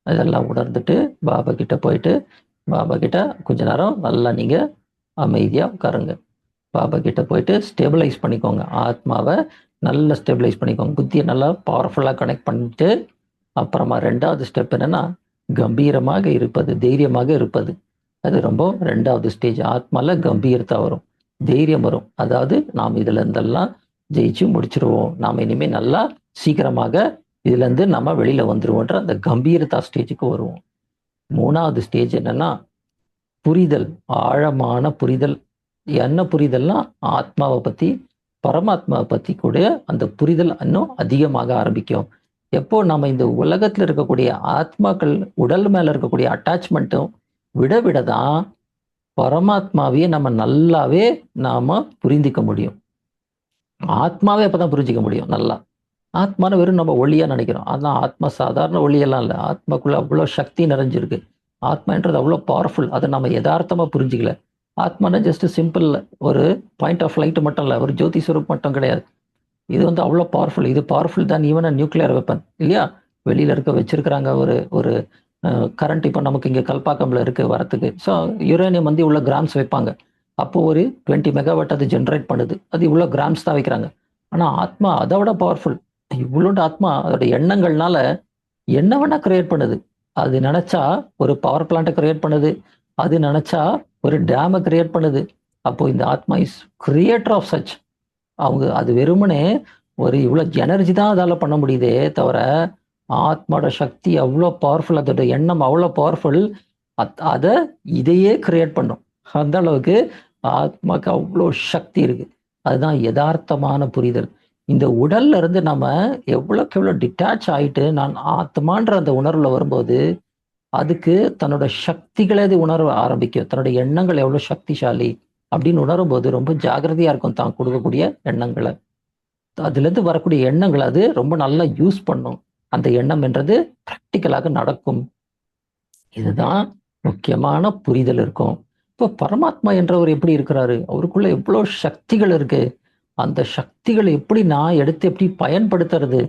அதெல்லாம் உணர்ந்துட்டு பாபா கிட்ட போயிட்டு பாபா கிட்ட கொஞ்ச நேரம் நல்லா நீங்கள் அமைதியாக உட்காருங்க. பாபா கிட்ட போயிட்டு ஸ்டெபிளைஸ் பண்ணிக்கோங்க. ஆத்மாவை நல்லா ஸ்டெபிளைஸ் பண்ணிக்கோங்க. புத்தியை நல்லா பவர்ஃபுல்லாக கனெக்ட் பண்ணிட்டு அப்புறமா 2வது ஸ்டெப் என்னன்னா கம்பீரமாக இருப்பது, தைரியமாக இருப்பது. அது ரொம்ப 2வது ஸ்டேஜ். ஆத்மாவில் கம்பீரத்தை வரும், தைரியம் வரும். அதாவது நாம் இதுல இருந்தெல்லாம் ஜெயிச்சு முடிச்சிருவோம், நாம் இனிமேல் நல்லா சீக்கிரமாக இதுலேருந்து நம்ம வெளியில வந்துருவோன்ற அந்த கம்பீரதா ஸ்டேஜுக்கு வருவோம். 3வது ஸ்டேஜ் என்னன்னா புரிதல், ஆழமான புரிதல். என்ன புரிதல்னா ஆத்மாவை பற்றி பரமாத்மா பத்தி கூட அந்த புரிதல் இன்னும் அதிகமாக ஆரம்பிக்கும். எப்போ நம்ம இந்த உலகத்துல இருக்கக்கூடிய ஆத்மாக்கள் உடல் மேல இருக்கக்கூடிய அட்டாச்மெண்ட்டும் விட தான் பரமாத்மாவையே நம்ம நல்லாவே நாம புரிந்திக்க முடியும். ஆத்மாவே அப்பதான் புரிஞ்சிக்க முடியும் நல்லா. ஆத்மான வெறும் நம்ம ஒளியா நினைக்கிறோம். அதான் ஆத்மா சாதாரண ஒளியெல்லாம் இல்லை. ஆத்மாக்குள்ள அவ்வளோ சக்தி நிறைஞ்சிருக்கு. ஆத்மான்றது அவ்வளோ பவர்ஃபுல். அதை நம்ம யதார்த்தமா புரிஞ்சிக்கல. ஆத்மானா ஜஸ்ட் சிம்பிள் ஒரு பாயிண்ட் ஆஃப் லைட் மட்டும் இல்லை, ஒரு ஜோதி ஸ்வரூப் மட்டும் கிடையாது. இது வந்து அவ்வளோ பவர்ஃபுல். இது பவர்ஃபுல் தான் ஈவன் நியூக்ளியர் வெப்பன் இல்லையா? வெளியில இருக்க வச்சிருக்கிறாங்க ஒரு ஒரு கரண்ட். இப்போ நமக்கு இங்கே கல்பாக்கம்ல இருக்கு வரத்துக்கு. ஸோ யுரேனியம் வந்து இவ்வளோ கிராம்ஸ் வைப்பாங்க. அப்போ ஒரு 20 மெகாவாட் அது ஜென்ரேட் பண்ணுது. அது இவ்வளோ கிராம்ஸ் தான் வைக்கிறாங்க. ஆனால் ஆத்மா அதை விட பவர்ஃபுல். இவ்வளோண்டு ஆத்மா அதோட எண்ணங்கள்னால என்ன வேணா கிரியேட் பண்ணுது. அது நினைச்சா ஒரு பவர் பிளான்ட்டை கிரியேட் பண்ணுது. அது நினைச்சா ஒரு டேமை கிரியேட் பண்ணுது. அப்போ இந்த ஆத்மா இஸ் கிரியேட்டர் ஆஃப் சச். அவங்க அது வெறுமனே ஒரு இவ்வளோ எனர்ஜி தான் அதால் பண்ண முடியுதே தவிர ஆத்மாவோட சக்தி அவ்வளோ பவர்ஃபுல். அதோட எண்ணம் அவ்வளோ பவர்ஃபுல். அதை இதையே கிரியேட் பண்ணும். அந்த அளவுக்கு ஆத்மாக்கு அவ்வளோ சக்தி இருக்கு. அதுதான் யதார்த்தமான புரிதல். இந்த உடல்ல இருந்து நம்ம எவ்வளோக்கு எவ்வளோ டிட்டாச் ஆயிட்டு நான் ஆத்மான்ற அந்த உணர்வுல வரும்போது அதுக்கு தன்னோட சக்திகளை அது உணர ஆரம்பிக்கும். தன்னோட எண்ணங்கள் எவ்வளோ சக்திசாலி அப்படின்னு உணரும் போது ரொம்ப ஜாகிரதையா இருக்கும் தான் கொடுக்கக்கூடிய எண்ணங்களை. அதுல இருந்து வரக்கூடிய எண்ணங்களை அது ரொம்ப நல்லா யூஸ் பண்ணும். அந்த எண்ணம் என்றது பிராக்டிக்கலாக நடக்கும். இதுதான் முக்கியமான புரிதல் இருக்கும். இப்போ பரமாத்மா என்றவர் எப்படி இருக்கிறாரு? அவருக்குள்ள எவ்வளோ சக்திகள் இருக்கு. அந்த சக்திகளை எப்படி நான் எடுத்து எப்படி பயன்படுத்துறது,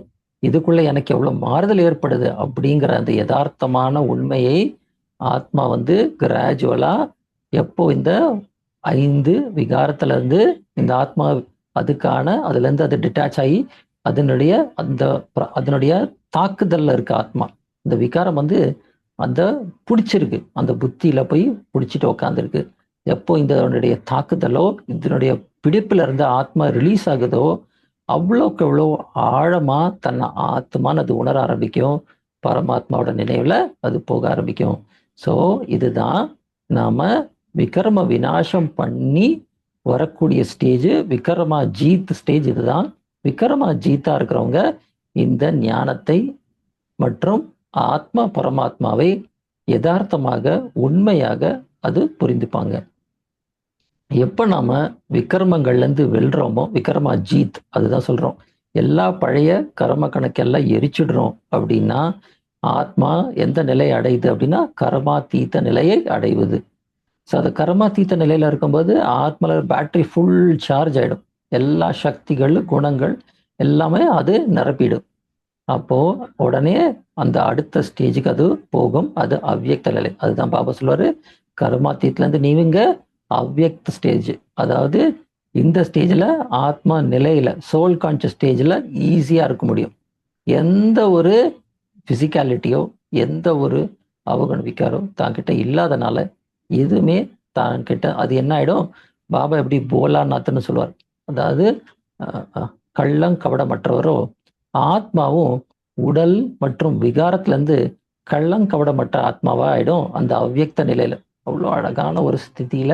இதுக்குள்ள எனக்கு எவ்வளவு மாறுதல் ஏற்படுது அப்படிங்கிற அந்த யதார்த்தமான உண்மையை ஆத்மா வந்து கிராஜுவலா எப்போ இந்த 5 விகாரத்துல இருந்து இந்த ஆத்மா அதுல இருந்து அது டிட்டாச் ஆகி அதனுடைய தாக்குதல்ல இருக்கு ஆத்மா. இந்த விகாரம் வந்து அந்த பிடிச்சிருக்கு, அந்த புத்தியில போய் பிடிச்சிட்டு உக்காந்துருக்கு. எப்போ இதனுடைய தாக்குதலோ இதனுடைய பிடிப்புல இருந்து ஆத்மா ரிலீஸ் ஆகுதோ அவ்வளோக்கு எவ்வளோ ஆழமா தன்னை ஆத்மான்னு அது உணர ஆரம்பிக்கும். பரமாத்மாவோட நினைவுல அது போக ஆரம்பிக்கும். ஸோ இதுதான் நாம விக்ரம விநாசம் பண்ணி வரக்கூடிய ஸ்டேஜ், விக்ரமா ஜீத் ஸ்டேஜ். இதுதான் விக்ரமா ஜீத்தா இருக்கிறவங்க இந்த ஞானத்தை மற்றும் ஆத்மா பரமாத்மாவை யதார்த்தமாக உண்மையாக அது புரிந்துப்பாங்க. எப்ப நாம விக்ரமங்கள்ல இருந்து வெல்றோமோ, விக்ரமா ஜீத் அதுதான் சொல்றோம். எல்லா பழைய கர்ம கணக்கெல்லாம் எரிச்சிடுறோம் அப்படின்னா ஆத்மா எந்த நிலையை அடையுது அப்படின்னா கர்மாதீத்த நிலையை அடைவது. ஸோ அது கர்மாதீத்த நிலையில இருக்கும்போது ஆத்மால பேட்டரி ஃபுல் சார்ஜ் ஆயிடும். எல்லா சக்திகள் குணங்கள் எல்லாமே அது நிரப்பிடும். அப்போ உடனே அந்த அடுத்த ஸ்டேஜுக்கு அது போகும். அது அவ்வியக்த நிலை. அதுதான் பாபா சொல்லுவாரு, கர்மாத்தீத்துல இருந்து நீங்க அவ்வியக்த ஸ்டேஜ், அதாவது இந்த ஸ்டேஜ்ல ஆத்மா நிலையில சோல் கான்சியஸ் ஸ்டேஜ்ல ஈஸியா இருக்க முடியும். எந்த ஒரு பிசிக்காலிட்டியோ எந்த ஒரு அவகுண விகாரோ தான்கிட்ட இல்லாதனால எதுவுமே தான்கிட்ட அது என்ன ஆயிடும். பாபா எப்படி போலாநாத்னு சொல்லுவார், அதாவது கள்ளம் கபடமற்றவரோ ஆத்மாவும் உடல் மற்றும் விகாரத்துல இருந்து கள்ளங்கபடமற்ற ஆத்மாவா ஆயிடும். அந்த அவ்வியக்த நிலையில அவ்வளோ அழகான ஒரு ஸ்திதியில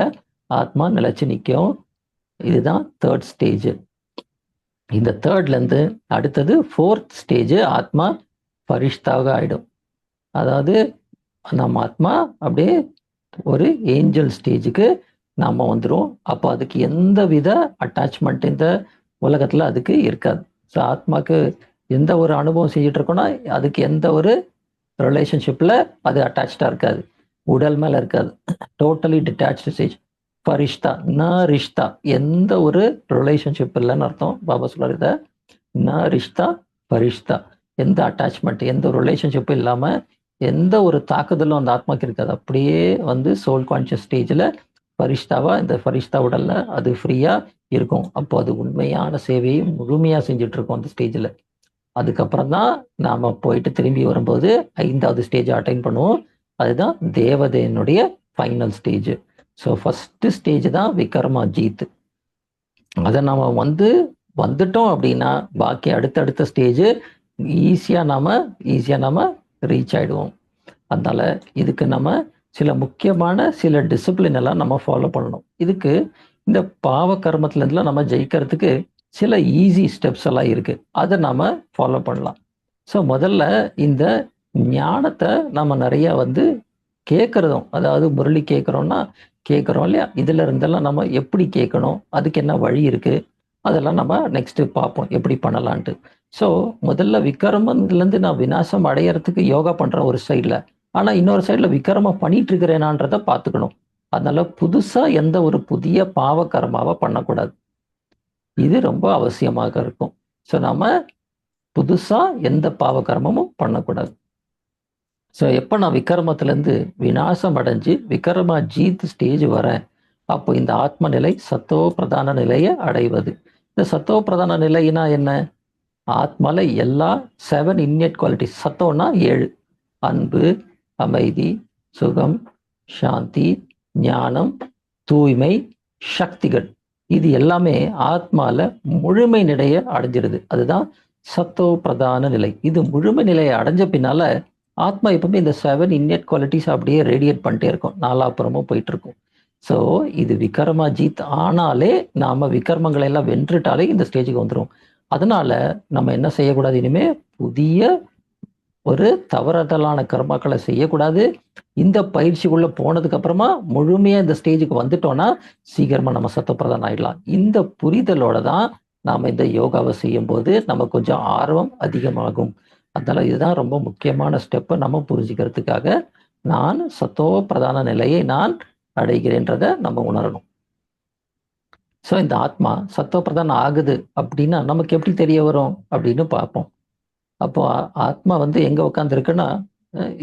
ஆத்மா நிலைச்சு நிற்கும். இதுதான் 3rd ஸ்டேஜ். இந்த 3rdல இருந்து அடுத்தது 4th ஸ்டேஜ் ஆத்மா பரிஷ்தாக ஆயிடும். அதாவது நம்ம ஆத்மா அப்படியே ஒரு ஏஞ்சல் ஸ்டேஜுக்கு நாம வந்துடும். அப்போ அதுக்கு எந்த வித அட்டாச்மெண்ட் இந்த உலகத்துல அதுக்கு இருக்காது. ஸோ ஆத்மாக்கு எந்த ஒரு அனுபவம் செஞ்சுட்டு இருக்கோம்னா அதுக்கு எந்த ஒரு ரிலேஷன்ஷிப்ல அது அட்டாச்சா இருக்காது, உடல் மேல இருக்காது. Totally detached stage. பரிஷ்தா ந ரிஷ்தா, எந்த ஒரு ரிலேஷன்ஷிப் இல்லைன்னு அர்த்தம். பாபா சொல்றாரு இதை, ந ரிஷ்தா பரிஷ்தா, எந்த அட்டாச்மெண்ட் எந்த ஒரு ரிலேஷன்ஷிப்பும் இல்லாம எந்த ஒரு தாக்குதலும் அந்த ஆத்மாக்கு இருக்காது. அப்படியே வந்து சோல் கான்சியஸ் ஸ்டேஜ்ல பரிஷ்தாவா இந்த பரிஷ்தா உடல்ல அது ஃப்ரீயா இருக்கும். அப்போ அது உண்மையான சேவையை முழுமையா செஞ்சுட்டு இருக்கோம் அந்த ஸ்டேஜ்ல. அதுக்கப்புறம் தான் நாம போயிட்டு திரும்பி வரும்போது 5வது ஸ்டேஜ் அட்டைன் பண்ணுவோம். அதுதான் தேவதையினுடைய final stage. So first stage தான் விக்ரமா ஜீத். அதை நாம வந்துட்டோம் அப்படின்னா பாக்கி அடுத்தடுத்த ஸ்டேஜ் ஈஸியா நாம ரீச் ஆயிடுவோம். அதனால இதுக்கு நம்ம சில முக்கியமான சில டிசிப்ளின் எல்லாம் நம்ம ஃபாலோ பண்ணணும். இதுக்கு இந்த பாவ கர்மத்துல இருந்துலாம் நம்ம ஜெயிக்கிறதுக்கு சில ஈஸி ஸ்டெப்ஸ் எல்லாம் இருக்குது, அதை நாம் ஃபாலோ பண்ணலாம். ஸோ முதல்ல இந்த ஞானத்தை நம்ம நிறையா வந்து கேட்குறதும், அதாவது முரளி கேட்குறோன்னா கேட்குறோம் இல்லையா, இதில் இருந்தெல்லாம் நம்ம எப்படி கேட்கணும், அதுக்கு என்ன வழி இருக்குது, அதெல்லாம் நம்ம நெக்ஸ்ட்டு பார்ப்போம் எப்படி பண்ணலான்ட்டு. ஸோ முதல்ல விக்ரமத்துலேருந்து நான் விநாசம் அடையிறதுக்கு யோகா பண்ணுறேன் ஒரு சைடில், ஆனால் இன்னொரு சைடில் விக்ரமம் பண்ணிட்டு இருக்கிறேனான்றதை பார்த்துக்கணும். அதனால புதுசாக எந்த ஒரு புதிய பாவ கர்மாவை பண்ணக்கூடாது, இது ரொம்ப அவசியமாக இருக்கும். ஸோ நம்ம புதுசாக எந்த பாவ கர்மமும் பண்ணக்கூடாது. ஸோ எப்போ நான் விக்ரமத்திலேருந்து விநாசம் அடைஞ்சு விக்ரமா ஜீத் ஸ்டேஜ் வரேன், அப்போ இந்த ஆத்ம நிலை சத்தோ பிரதான நிலையை அடைவது. இந்த சத்தோ பிரதான நிலைனா என்ன? ஆத்மால எல்லா 7 இன்னேட் குவாலிட்டிஸ், சத்தோன்னா 7, அன்பு, அமைதி, சுகம், சாந்தி, ஞானம், தூய்மை, சக்திகள், இது எல்லாமே ஆத்மால முழுமை நிலையை அடைஞ்சிருது. அதுதான் சத்தோ பிரதான நிலை. இது முழுமை நிலையை அடைஞ்ச பின்னால ஆத்மா எப்பவுமே இந்த 7 இன்னேட் குவாலிட்டிஸ் அப்படியே ரேடியேட் பண்ணிட்டே இருக்கும், நாலாப்புறமும் போயிட்டு இருக்கும். ஸோ இது விக்ரமா ஜீத் ஆனாலே, நாம விக்ரமங்களை எல்லாம் வென்றுட்டாலே இந்த ஸ்டேஜுக்கு வந்துடும். அதனால நம்ம என்ன செய்யக்கூடாது, இனிமே புதிய ஒரு தவறுதலான கர்மாக்களை செய்யக்கூடாது. இந்த பயிற்சிக்குள்ள போனதுக்கு அப்புறமா முழுமையா இந்த ஸ்டேஜுக்கு வந்துட்டோம்னா சீக்கிரமா நம்ம சத்தப்பிரதானம் ஆயிடலாம். இந்த புரிதலோட தான் நாம இந்த யோகாவை செய்யும் போது நம்ம கொஞ்சம் ஆர்வம் அதிகமாகும். அதனால இதுதான் ரொம்ப முக்கியமான ஸ்டெப்பை நம்ம புரிஞ்சுக்கிறதுக்காக நான் சத்தோ பிரதான நிலையை நான் அடைகிறேன்றதை நம்ம உணரணும். ஸோ இந்த ஆத்மா சத்தோ பிரதானம் ஆகுது அப்படின்னா நமக்கு எப்படி தெரிய வரும் அப்படின்னு பார்ப்போம். அப்போ ஆத்மா வந்து எங்கே உட்காந்துருக்குன்னா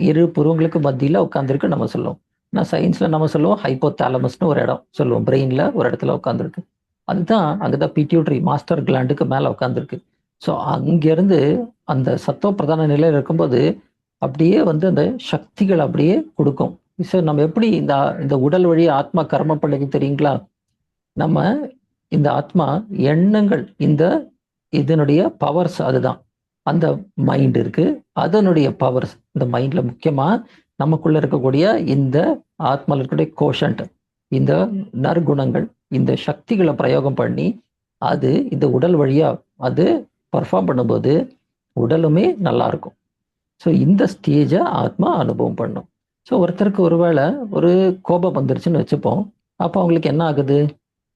இரு புருவங்களுக்கு மத்தியில் உட்காந்துருக்கு நம்ம சொல்லுவோம். நான் சயின்ஸில் நம்ம சொல்லுவோம் ஹைப்போதாலமஸ்னு ஒரு இடம் சொல்லுவோம், பிரெயினில் ஒரு இடத்துல உட்காந்துருக்கு. அதுதான் அங்கதான் பிட்யூட்டரி மாஸ்டர் கிளாண்டுக்கு மேலே உட்காந்துருக்கு. ஸோ அங்கேருந்து அந்த சத்தோ பிரதான நிலையில் இருக்கும்போது அப்படியே வந்து அந்த சக்திகள் அப்படியே கொடுக்கும். ஸோ நம்ம எப்படி இந்த உடல் வழி ஆத்மா கர்மம் பண்ணுது தெரியுங்களா? நம்ம இந்த ஆத்மா எண்ணங்கள், இதனுடைய பவர்ஸ், அதுதான் அந்த மைண்ட் இருக்கு, அதனுடைய பவர்ஸ் இந்த மைண்ட்ல முக்கியமா நமக்குள்ள இருக்கக்கூடிய இந்த ஆத்மாவில் இருக்கக்கூடிய கோஷன்ட், இந்த நற்குணங்கள், இந்த சக்திகளை பிரயோகம் பண்ணி அது இந்த உடல் வழியா அது பர்ஃபார்ம் பண்ணும்போது உடலுமே நல்லா இருக்கும். ஸோ இந்த ஸ்டேஜை ஆத்மா அனுபவம் பண்ணும். ஸோ ஒருத்தருக்கு ஒருவேளை ஒரு கோபம் வந்துருச்சுன்னு வச்சுப்போம், அப்போ அவங்களுக்கு என்ன ஆகுது,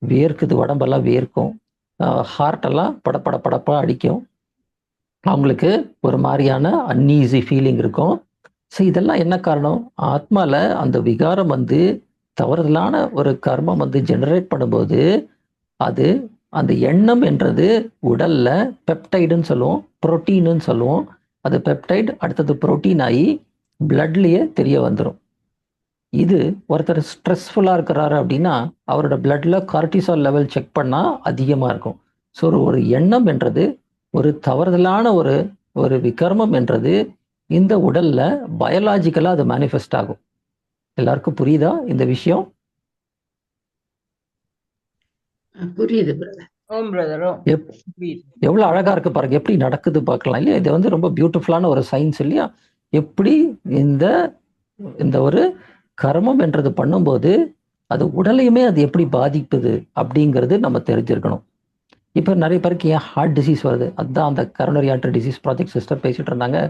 வேர்க்குது, உடம்பெல்லாம் வேர்க்கும், ஹார்ட்டெல்லாம் படப்படப்பா அடிக்கும், அவங்களுக்கு ஒரு மாதிரியான அன்ஈஸி ஃபீலிங் இருக்கும். ஸோ இதெல்லாம் என்ன காரணம்? ஆத்மால அந்த விகாரம் வந்து தவறுதலான ஒரு கர்மம் வந்து ஜெனரேட் பண்ணும்போது அது அந்த எண்ணம் என்றது உடல்ல பெப்டைடுன்னு சொல்லுவோம், புரோட்டீன்னு சொல்லுவோம். அது பெப்டைடு அடுத்தது புரோட்டீன் ஆகி பிளட்லயே தெரிய வந்துடும். இது ஒருத்தர் ஸ்ட்ரெஸ்ஃபுல்லாக இருக்கிறாரு அப்படின்னா அவரோட பிளட்ல கார்டிசால் லெவல் செக் பண்ணால் அதிகமாக இருக்கும். ஸோ ஒரு எண்ணம் என்றது, ஒரு தவறுதலான ஒரு விகர்மம் என்றது இந்த உடல்ல பயாலாஜிக்கலாக அது மேனிஃபெஸ்ட் ஆகும். எல்லாருக்கும் புரியுதா இந்த விஷயம்? புரியுது பிரதர். ஓம் பிரதர். எவ்வளவு அழகா இருக்கு பாருங்க, எப்படி நடக்குது பார்க்கலாம் இல்லையா? இது வந்து ரொம்ப பியூட்டிஃபுல்லான ஒரு சயின்ஸ் இல்லையா? எப்படி இந்த ஒரு கர்மம் என்றது பண்ணும்போது அது உடலையுமே அது எப்படி பாதிப்புது அப்படிங்கிறது நம்ம தெரிஞ்சிருக்கணும். இப்போ நிறைய பேருக்கு ஏன் ஹார்ட் டிசீஸ் வருது, அதுதான் அந்த coronary artery disease project sister பேசிட்டு இருந்தாங்க.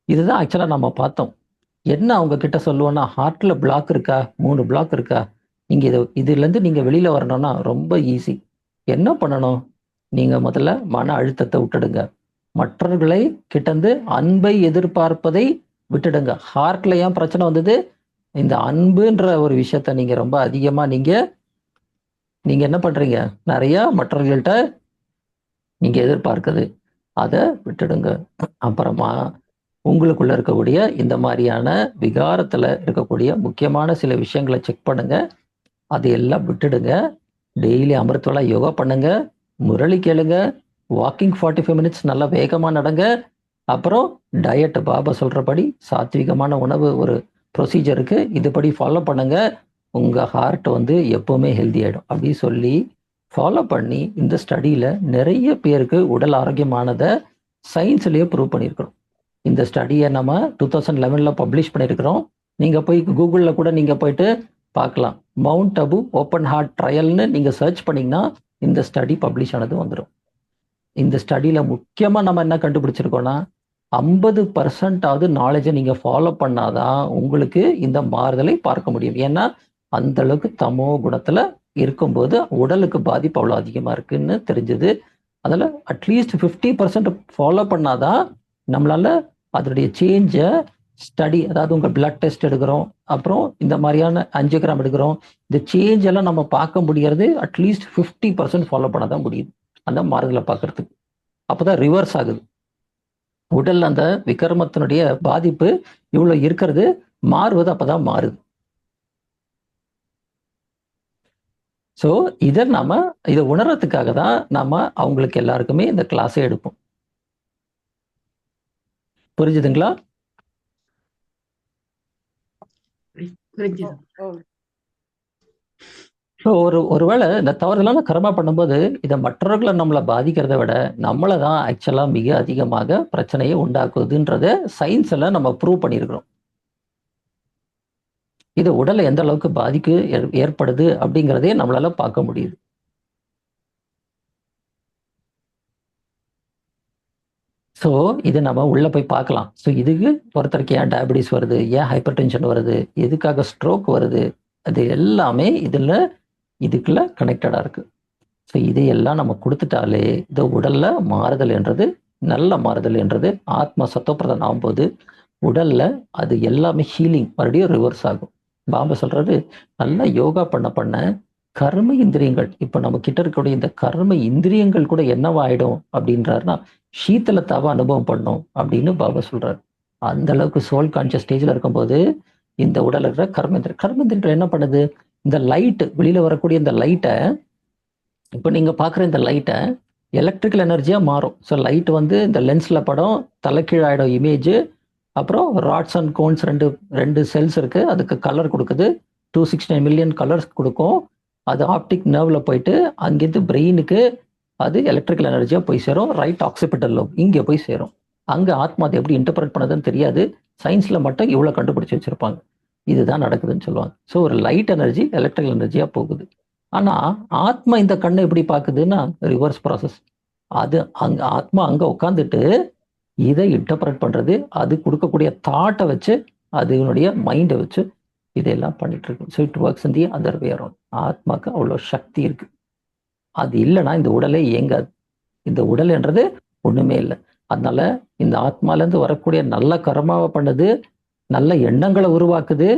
இதுதான் ஆக்சுவலாக நம்ம பார்த்தோம். என்ன அவங்க கிட்ட சொல்லுவோன்னா, ஹார்ட்ல பிளாக் இருக்கா, 3 பிளாக் இருக்கா, நீங்கள் இதுலேருந்து நீங்கள் வெளியில் வரணும்னா ரொம்ப ஈஸி. என்ன பண்ணணும்? நீங்கள் முதல்ல மன அழுத்தத்தை விட்டுடுங்க, மற்றவர்களை கிட்டந்து அன்பை எதிர்பார்ப்பதை விட்டுடுங்க. ஹார்ட்ல ஏன் பிரச்சனை வந்தது? இந்த அன்புன்ற ஒரு விஷயத்த நீங்கள் ரொம்ப அதிகமாக நீங்கள் என்ன பண்ணுறீங்க, நிறையா மற்றவர்கள்ட்ட நீங்கள் எதிர்பார்க்குது, அதை விட்டுடுங்க. அப்புறமா உங்களுக்குள்ள இருக்கக்கூடிய இந்த மாதிரியான விகாரத்தில் இருக்கக்கூடிய முக்கியமான சில விஷயங்களை செக் பண்ணுங்க, அதையெல்லாம் விட்டுடுங்க. டெய்லி அமிர்தவலா யோகா பண்ணுங்க, முரளி கேளுங்க, வாக்கிங் 45 மினிட்ஸ் நல்லா வேகமாக நடங்க. அப்புறம் டயட், பாபா சொல்கிறபடி சாத்விகமான உணவு ஒரு ப்ரொசீஜர் இருக்கு, இதுபடி ஃபாலோ பண்ணுங்க. உங்கள் ஹார்ட் வந்து எப்போவுமே ஹெல்தி ஆகிடும். அப்படி சொல்லி ஃபாலோ பண்ணி இந்த ஸ்டடியில் நிறைய பேருக்கு உடல் ஆரோக்கியமானதை சயின்ஸ்லேயே ப்ரூவ் பண்ணியிருக்கிறோம். இந்த ஸ்டடியை நம்ம 2011 பப்ளிஷ் பண்ணியிருக்கிறோம். நீங்கள் போய் கூகுளில் கூட நீங்கள் போயிட்டு பார்க்கலாம். மவுண்ட் அபு ஓப்பன் ஹார்ட் ட்ரையல்னு நீங்கள் சர்ச் பண்ணிங்கன்னா இந்த ஸ்டடி பப்ளிஷ் ஆனது வந்துடும். இந்த ஸ்டடியில முக்கியமா நம்ம என்ன கண்டுபிடிச்சிருக்கோம்னா 50% நாலேஜை நீங்க ஃபாலோ பண்ணாதான் உங்களுக்கு இந்த மாறுதலை பார்க்க முடியும். ஏன்னா அந்த அளவுக்கு தமோ குணத்துல இருக்கும்போது உடலுக்கு பாதிப்பு அவ்வளவு அதிகமா இருக்குன்னு தெரிஞ்சது. அதில் அட்லீஸ்ட் 50% ஃபாலோ பண்ணாதான் நம்மளால அதனுடைய சேஞ்சை ஸ்டடி, அதாவது உங்கள் பிளட் டெஸ்ட் எடுக்கிறோம், அப்புறம் இந்த மாதிரியான ஆஞ்சியோகிராம் எடுக்கிறோம், இந்த சேஞ்ச் எல்லாம் நம்ம பார்க்க முடியறது அட்லீஸ்ட் 50% ஃபாலோ பண்ணாதான் முடியுது அந்த மாறுதலை பார்க்கறதுக்கு. அப்போதான் ரிவர்ஸ் ஆகுது. உடல் அந்த விகர்மத்தினுடைய பாதிப்பு இவ்வளோ இருக்கிறது மாறுவது அப்பதான் மாறுது. ஸோ இதை உணர்றதுக்காக தான் நாம அவங்களுக்கு எல்லாருக்குமே இந்த கிளாஸை எடுப்போம். புரிஞ்சுதுங்களா? புரிஞ்சுது. ஸோ ஒருவேளை இந்த தவறுதலான கர்மா பண்ணும்போது இதை மற்றவர்களை நம்மளை பாதிக்கிறதை விட நம்மளை தான் ஆக்சுவலாக மிக அதிகமாக பிரச்சனையை உண்டாக்குதுன்றத சயின்ஸில் நம்ம ப்ரூவ் பண்ணியிருக்கிறோம். இது உடலை எந்த அளவுக்கு பாதிப்பு ஏற்படுது அப்படிங்கிறதே நம்மளால பார்க்க முடியுது. ஸோ இது நம்ம உள்ள போய் பார்க்கலாம். ஸோ இதுக்கு ஒருத்தருக்கு ஏன் டயபிட்டிஸ் வருது, ஏன் ஹைப்பர் டென்ஷன் வருது, எதுக்காக ஸ்ட்ரோக் வருது, அது எல்லாமே இதுக்குள்ள கனெக்டடாக இருக்கு. ஸோ இதையெல்லாம் நம்ம கொடுத்துட்டாலே இந்த உடல்ல மாறுதல் என்றது, நல்ல மாறுதல் என்றது ஆத்மா சத்தோப்பிரதம் ஆகும்போது உடல்ல அது எல்லாமே ஹீலிங் மறுபடியும் ரிவர்ஸ் ஆகும். பாபா சொல்றது, நல்லா யோகா பண்ண கர்ம இந்திரியங்கள், இப்போ நம்ம கிட்ட இருக்கக்கூடிய இந்த கர்ம இந்திரியங்கள் கூட என்னவாயிடும் அப்படின்றாருன்னா சீத்தலத்தாவை அனுபவம் பண்ணும் அப்படின்னு பாபா சொல்றாரு. அந்த அளவுக்கு சோல் கான்சியஸ் ஸ்டேஜ்ல இருக்கும்போது இந்த உடல் இருக்கிற கர்மேந்திரங்கள் என்ன பண்ணுது, இந்த லைட் வெளியில வரக்கூடிய இந்த லைட்டை, இப்போ நீங்க பாக்குற இந்த லைட்டை எலக்ட்ரிக்கல் எனர்ஜியா மாறும். ஸோ லைட் இந்த லென்ஸ்ல படம் தலைக்கீழாயிடும் இமேஜ். அப்புறம் ராட்ஸ் அண்ட் கோன்ஸ் ரெண்டு செல்ஸ் இருக்கு, அதுக்கு கலர் கொடுக்குது. 269 மில்லியன் கலர்ஸ் கொடுக்கும். அது ஆப்டிக் நர்வ்ல போயிட்டு அங்கிருந்து பிரெயினுக்கு அது எலக்ட்ரிக்கல் எனர்ஜியா போய் சேரும். ரைட் ஆக்சிபிட்டல் லோப் இங்கே போய் சேரும். அங்க ஆத்மா அதை எப்படி இன்டர்பிரட் பண்ணதுன்னு தெரியாது. சயின்ஸ்ல மட்டும் இவ்வளவு கண்டுபிடிச்சு வச்சிருப்பாங்க. இதுதான் நடக்குதுன்னு சொல்லுவாங்க. ஸோ ஒரு லைட் எனர்ஜி எலக்ட்ரிக்கல் எனர்ஜியா போகுது. ஆனா ஆத்மா இந்த கண்ணை எப்படி பாக்குதுன்னா ரிவர்ஸ் ப்ராசஸ். அது ஆத்மா அங்க உட்காந்துட்டு இதை இன்டர்பிரட் பண்றது, அது கொடுக்கக்கூடிய தாட்டை வச்சு, அதனுடைய மைண்டை வச்சு இதெல்லாம் பண்ணிட்டு இருக்கு. So it works in the other way around. ஆத்மாக்கு அவ்வளோ சக்தி இருக்கு. அது இல்லைன்னா இந்த உடலே இயங்காது. இந்த உடல் என்றது ஒண்ணுமே இல்லை. அதனால இந்த ஆத்மாலேருந்து வரக்கூடிய நல்ல கர்மாவை பண்ணுது, நல்ல எண்ணங்களை உருவாக்குது,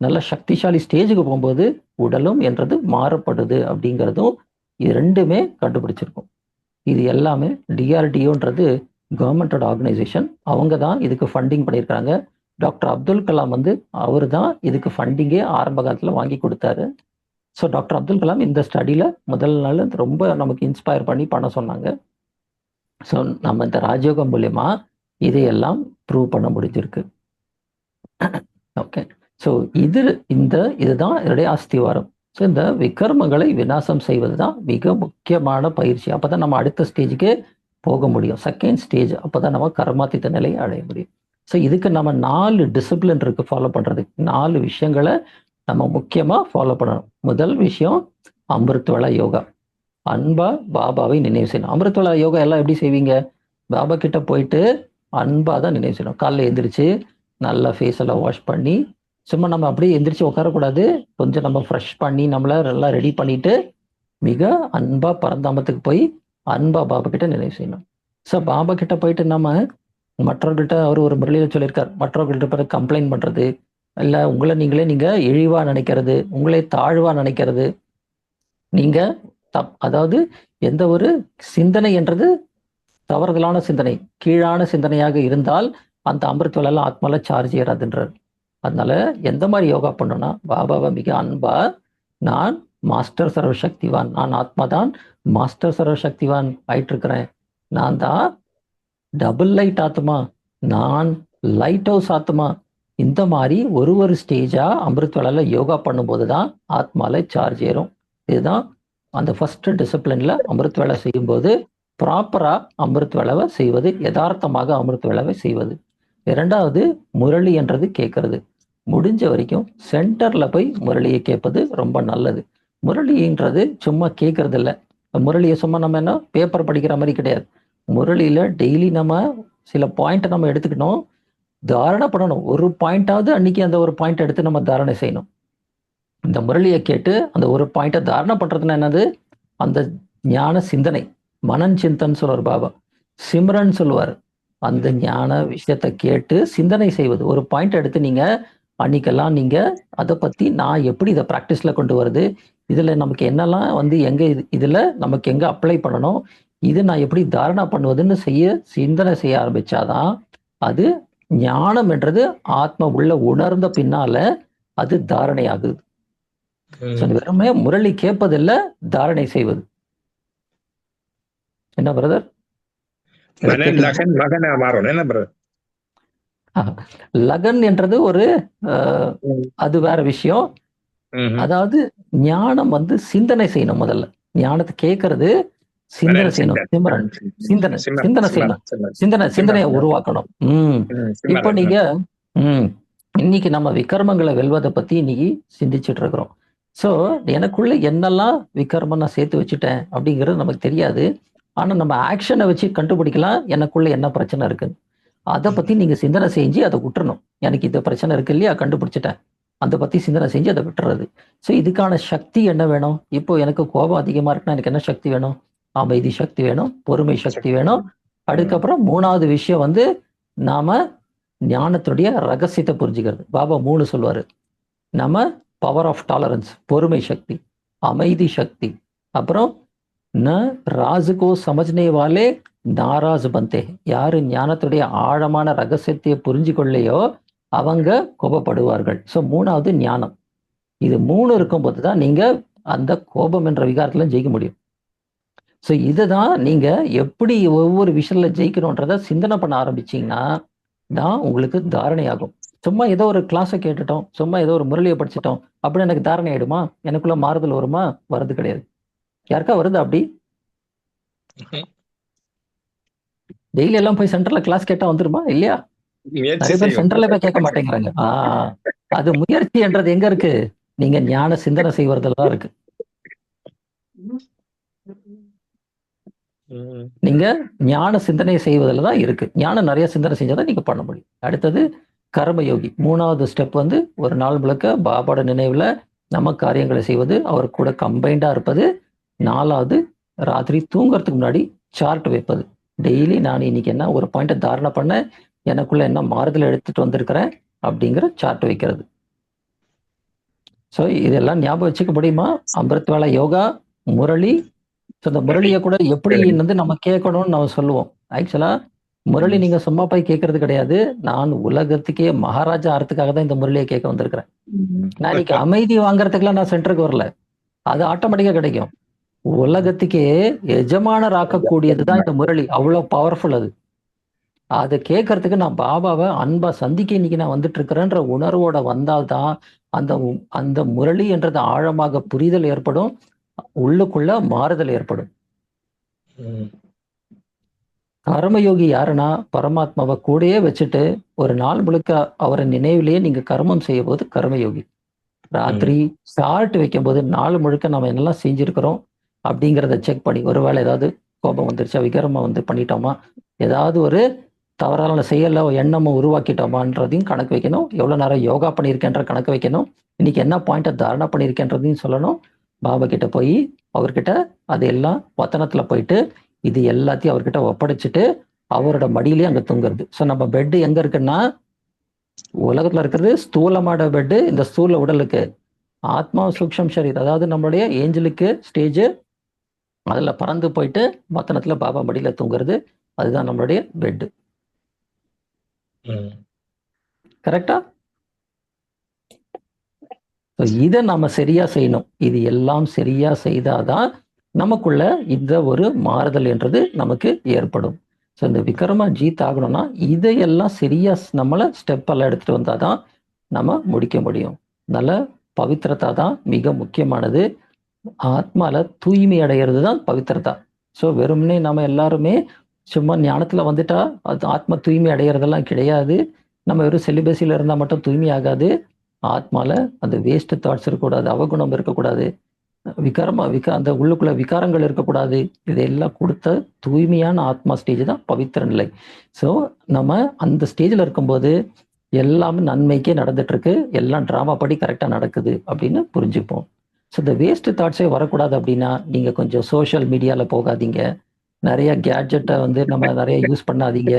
நல்ல சக்திசாலி ஸ்டேஜுக்கு போகும்போது உடலும் என்றது மாறப்படுது அப்படிங்கிறதும் இது ரெண்டுமே கண்டுபிடிச்சிருக்கும். இது எல்லாமே டிஆர்டிஓன்றது கவர்மெண்டோட ஆர்கனைசேஷன். அவங்க தான் இதுக்கு ஃபண்டிங் பண்ணியிருக்காங்க. டாக்டர் அப்துல் கலாம் அவர் தான் இதுக்கு ஃபண்டிங்கே ஆரம்ப காலத்தில் வாங்கி கொடுத்தாரு. ஸோ டாக்டர் அப்துல் கலாம் இந்த ஸ்டடியில் முதல் நாள் ரொம்ப நமக்கு இன்ஸ்பயர் பண்ணி பண்ண சொன்னாங்க. ஸோ நம்ம இந்த ராஜயோகம் மூலயமா இதையெல்லாம் ப்ரூவ் பண்ண முடிஞ்சிருக்கு. ஓகே, ஸோ இதுதான் இதனுடைய அஸ்திவாரம். ஸோ இந்த விகர்மங்களை விநாசம் செய்வது தான் மிக முக்கியமான பயிற்சி. அப்போதான் நம்ம அடுத்த ஸ்டேஜுக்கு போக முடியும். செகண்ட் ஸ்டேஜ் அப்போதான் நம்ம கர்மாத்தீத நிலையை அடைய முடியும். ஸோ இதுக்கு நம்ம 4 டிசிப்ளின் இருக்கு ஃபாலோ பண்றதுக்கு. 4 விஷயங்களை நம்ம முக்கியமா ஃபாலோ பண்ணணும். முதல் விஷயம் அமிர்தவள யோகா. அன்பா பாபாவை நினைவு செய்யணும். அமிர்தவள யோகா எல்லாம் எப்படி செய்வீங்க? பாபா கிட்ட போயிட்டு அன்பா தான் நினைவு செய்யணும். காலைல எந்திரிச்சு நல்லா ஃபேஸ் எல்லாம் வாஷ் பண்ணி, சும்மா நம்ம அப்படியே எந்திரிச்சு உட்காரக்கூடாது. கொஞ்சம் நம்ம ஃப்ரெஷ் பண்ணி நம்மள எல்லாம் ரெடி பண்ணிட்டு மிக அன்பா பரந்தாமத்துக்கு போய் அன்பா பாபா கிட்ட நினைவு செய்யணும். ஸோ பாபா கிட்ட போயிட்டு நம்ம மற்றவர்கள்ட்ட அவர் ஒரு முறையில சொல்லியிருக்கார், மற்றவர்கள்ட்ட பிறகு கம்ப்ளைண்ட் பண்றது, இல்லை உங்களை நீங்க இழிவா நினைக்கிறது, உங்களே தாழ்வா நினைக்கிறது, நீங்க அதாவது எந்த ஒரு சிந்தனை என்றது தவறுதலான சிந்தனை, கீழான சிந்தனையாக இருந்தால் அந்த அமிர்தவெல்லாம் ஆத்மால சார்ஜ் ஏறாதுன்றார். அதனால எந்த மாதிரி யோகா பண்ணணும்னா பாபாவை மிக அன்பா, நான் மாஸ்டர் சர்வசக்திவான், நான் ஆத்மா தான் மாஸ்டர் சர்வசக்திவான் ஆயிட்டு இருக்கிறேன், நான் தான் டபுள் லைட் ஆத்மா, நான் லைட் ஹவுஸ் ஆத்மா. இந்த மாதிரி ஒரு ஸ்டேஜா அமிர்தவெளியில யோகா பண்ணும்போது தான் ஆத்மால சார்ஜ் ஏறும். இதுதான் அந்த ஃபர்ஸ்ட் டிசிப்ளின்ல அமிர்தவெளை செய்யும்போது ப்ராப்பரா அமிர்தவெளவை செய்வது, யதார்த்தமாக அமிர்தவெளவை செய்வது. இரண்டாவது முரளி என்றது கேட்கறது. முடிஞ்ச வரைக்கும் சென்டர்ல போய் முரளியை கேட்பது ரொம்ப நல்லது. முரளின்றது சும்மா கேட்கறது இல்லை. முரளியை சும்மா நம்ம என்ன பேப்பர் படிக்கிற மாதிரி கிடையாது. முரளியில டெய்லி நம்ம சில பாயிண்ட் நம்ம எடுத்துக்கணும், தாரணை பண்ணணும். ஒரு பாயிண்டாவது அன்னைக்கு அந்த ஒரு பாயிண்ட் எடுத்து நம்ம தாரணை செய்யணும். இந்த முரளியை கேட்டு அந்த ஒரு பாயிண்ட்டை தாரணை பண்றதுன்னா என்னது? அந்த ஞான சிந்தனை, மனன் சிந்தன் சொல்லுவார் பாபா, சிம்ரன் சொல்லுவார். அந்த ஞான விஷயத்தை கேட்டு சிந்தனை செய்வது. ஒரு பாயிண்ட் எடுத்து நீங்க அன்னைக்கெல்லாம் நீங்க அதை பத்தி நான் எப்படி இதை ப்ராக்டிஸ்ல கொண்டு வருது, இதுல நமக்கு என்னெல்லாம் வந்து எங்க இதுல நமக்கு எங்க அப்ளை பண்ணணும், இது நான் எப்படி தாரணா பண்ணுவதுன்னு சிந்தனை செய்ய ஆரம்பிச்சாதான் அது ஞானம் என்றது ஆத்மா உள்ள உணர்ந்த பின்னால அது தாரணை ஆகுது. வெறுமே முரளி கேட்பதில்ல, தாரணை செய்வது. என்ன பிரதர்? லகன் என்றது ஒரு அது வேற விஷயம். அதாவது ஞானம் வந்து சிந்தனை செய்யணும். முதல்ல ஞானத்தை கேட்கறது சிந்தனை செய்யணும். சிம்ரன் சிந்தனை செய்யணும், சிந்தனையை உருவாக்கணும். இப்போ நீங்க இன்னைக்கு நம்ம விக்ரமங்களை வெல்வதை பத்தி இன்னைக்கு சிந்திச்சுட்டு இருக்கிறோம். ஸோ எனக்குள்ள என்னெல்லாம் விக்ரமம் நான் சேர்த்து வச்சுட்டேன் அப்படிங்கிறது நமக்கு தெரியாது. ஆனா நம்ம ஆக்ஷனை வச்சு கண்டுபிடிக்கலாம் எனக்குள்ள என்ன பிரச்சனை இருக்குன்னு. அதை பத்தி நீங்க சிந்தனை செஞ்சு அதை விட்டுறணும். எனக்கு இந்த பிரச்சனை இருக்கு இல்லையா, கண்டுபிடிச்சிட்டேன், அதை பத்தி சிந்தனை செஞ்சு அதை விட்டுறது. ஸோ இதுக்கான சக்தி என்ன வேணும்? இப்போ எனக்கு கோபம் அதிகமா இருக்குன்னா எனக்கு என்ன சக்தி வேணும்? அமைதி சக்தி வேணும், பொறுமை சக்தி வேணும். அதுக்கப்புறம் மூணாவது விஷயம் வந்து நாம ஞானத்துடைய ரகசியத்தை புரிஞ்சுக்கிறது. பாபா 3 சொல்லுவாரு. நம்ம பவர் ஆஃப் டாலரன்ஸ், பொறுமை சக்தி, அமைதி சக்தி, அப்புறம் ந ராஜுகோ சமஜ்னே வாலே நாராஜ் பந்தே. யாரு ஞானத்துடைய ஆழமான ரகசியத்தை புரிஞ்சு கொள்ளையோ அவங்க கோபப்படுவார்கள். ஸோ மூணாவது ஞானம். இது 3 இருக்கும்போது தான் நீங்க அந்த கோபம் என்ற விகாரத்துல ஜெயிக்க முடியும். ஸோ இதுதான் நீங்க எப்படி ஒவ்வொரு விஷயத்துல ஜெயிக்கணும்ன்றத சிந்தனை பண்ண ஆரம்பிச்சீங்கன்னா தான் உங்களுக்கு தாரணை ஆகும். சும்மா ஏதோ ஒரு கிளாஸை கேட்டுட்டோம், சும்மா ஏதோ ஒரு முரளியை படிச்சிட்டோம் அப்படின்னு எனக்கு தாரணை ஆயிடுமா? எனக்குள்ள மாறுதல் வருமா? வருது கிடையாது. யாருக்கா வருது அப்படி? டெய்லி எல்லாம் போய் சென்டர்ல கிளாஸ் கேட்டா வந்துருமா? இல்லையா? நிறைய பேர் சென்டர்ல போய் கேட்க மாட்டேங்கிறாங்க. அது முயற்சி என்றது எங்க இருக்கு? நீங்க ஞான சிந்தனை செய்வதில்தான் இருக்கு. நீங்க ஞான சிந்தனை செய்வதில் தான் இருக்கு. ஞானம் நிறைய சிந்தனை செஞ்சாதான் நீங்க பண்ண முடியும். அடுத்தது கர்மயோகி. 3வது ஸ்டெப் வந்து ஒரு நாள் முழுக்க பாபாவோட நினைவுல நம்ம காரியங்களை செய்வது, அவர் கூட கம்பைண்டா இருப்பது. 4வது ராத்திரி தூங்குறதுக்கு முன்னாடி சார்ட் வைப்பது. டெய்லி நான் இன்னைக்கு என்ன ஒரு பாயிண்ட்டை தாரணை பண்ண, எனக்குள்ள என்ன மாறுதல் எடுத்துட்டு வந்திருக்கிறேன் அப்படிங்கிற சார்ட் வைக்கிறது. ஸோ இதெல்லாம் ஞாபகம் வச்சுக்க முடியுமா? அமிர்த் வேளா யோகா, முரளி. ஸோ இந்த முரளியை கூட எப்படி வந்து நம்ம கேட்கணும்னு நம்ம சொல்லுவோம். ஆக்சுவலா முரளி நீங்க சும்மா போய் கேட்கறது கிடையாது. நான் உலகத்துக்கே மகாராஜா ஆறதுக்காக தான் இந்த முரளியை கேட்க வந்திருக்கிறேன். நான் இன்னைக்கு அமைதி வாங்குறதுக்குலாம் நான் சென்டருக்கு வரல, அது ஆட்டோமேட்டிக்கா கிடைக்கும். உலகத்துக்கே எஜமானர் ஆக்கக்கூடியது தான் இந்த முரளி. அவ்வளவு பவர்ஃபுல் அது. அதை கேட்கறதுக்கு நான் பாபாவை அன்பா சந்திக்க இன்னைக்கு நான் வந்துட்டு இருக்கிறேன்ற உணர்வோட வந்தால்தான் அந்த அந்த முரளி என்றது ஆழமாக புரிதல் ஏற்படும், உள்ளுக்குள்ள மாறுதல் ஏற்படும். கர்மயோகி யாருன்னா பரமாத்மாவை கூடயே வச்சுட்டு ஒரு நாள் முழுக்க அவரை நினைவிலேயே நீங்க கர்மம் செய்யும் போது கர்மயோகி. ராத்திரி சார்ட் வைக்கும் போது நாள் முழுக்க நம்ம என்னெல்லாம் செஞ்சிருக்கிறோம் அப்படிங்கிறத செக் பண்ணி, ஒருவேளை ஏதாவது கோபம் வந்துருச்சா, விகரமா வந்து பண்ணிட்டோமா, ஏதாவது ஒரு தவறான செயல எண்ணமும் உருவாக்கிட்டோமான்றதையும் கணக்கு வைக்கணும். எவ்வளவு நேரம் யோகா பண்ணியிருக்கேன்ற கணக்கு வைக்கணும். இன்னைக்கு என்ன பாயிண்ட்டை தாரணா பண்ணியிருக்கேன்றதையும் சொல்லணும். பாபா கிட்ட போய் அவர்கிட்ட அதையெல்லாம் வத்தனத்துல போயிட்டு இது எல்லாத்தையும் அவர்கிட்ட ஒப்படைச்சிட்டு அவரோட மடியிலேயே அங்க தூங்குறது. ஸோ நம்ம பெட்டு எங்க இருக்குன்னா உலகத்துல இருக்கிறது ஸ்தூலமான பெட்டு. இந்த ஸ்தூல உடலுக்கு ஆத்மா சூக்ஷம் ஷரீர், அதாவது நம்மளுடைய ஏஞ்சலுக்கு ஸ்டேஜ், அதுல பறந்து போயிட்டு வத்தனத்துல பாபா மடியில தூங்குறது. அதுதான் நம்மளுடைய பெட்டு. கரெக்டா? இதை நம்ம சரியா செய்யணும். இது எல்லாம் சரியா செய்தாதான் நமக்குள்ள இந்த ஒரு மாறுதல் என்றது நமக்கு ஏற்படும். ஸோ இந்த விக்ரமா ஜீத் ஆகணும்னா இதையெல்லாம் சரியா நம்மளை ஸ்டெப் எல்லாம் எடுத்துட்டு வந்தாதான் நம்ம முடிக்க முடியும். நல்ல பவித்திரதா தான் மிக முக்கியமானது. ஆத்மால தூய்மை அடைகிறது தான் பவித்திரதா. ஸோ வெறும்னே நம்ம எல்லாருமே சும்மா ஞானத்துல வந்துட்டா அது ஆத்மா தூய்மை அடைகிறதெல்லாம் கிடையாது. நம்ம வெறும் செலிபஸில இருந்தா மட்டும் தூய்மை ஆகாது. ஆத்மால அந்த வேஸ்ட் தாட்ஸ் இருக்கக்கூடாது, அவகுணம் இருக்கக்கூடாது. அந்த உள்ளுக்குள்ள விகாரங்கள் இருக்கக்கூடாது. இதெல்லாம் கொடுத்த தூய்மையான ஆத்மா ஸ்டேஜ் தான் பவித்திர நிலை. ஸோ நம்ம அந்த ஸ்டேஜில் இருக்கும்போது எல்லாமே நன்மைக்கே நடந்துட்டு இருக்கு, எல்லாம் ட்ராமா படி கரெக்டாக நடக்குது அப்படின்னு புரிஞ்சுப்போம். ஸோ இந்த வேஸ்ட் தாட்ஸே வரக்கூடாது அப்படின்னா நீங்கள் கொஞ்சம் சோஷியல் மீடியாவில் போகாதீங்க, நிறைய கேட்ஜெட்டை வந்து நம்ம நிறைய யூஸ் பண்ணாதீங்க,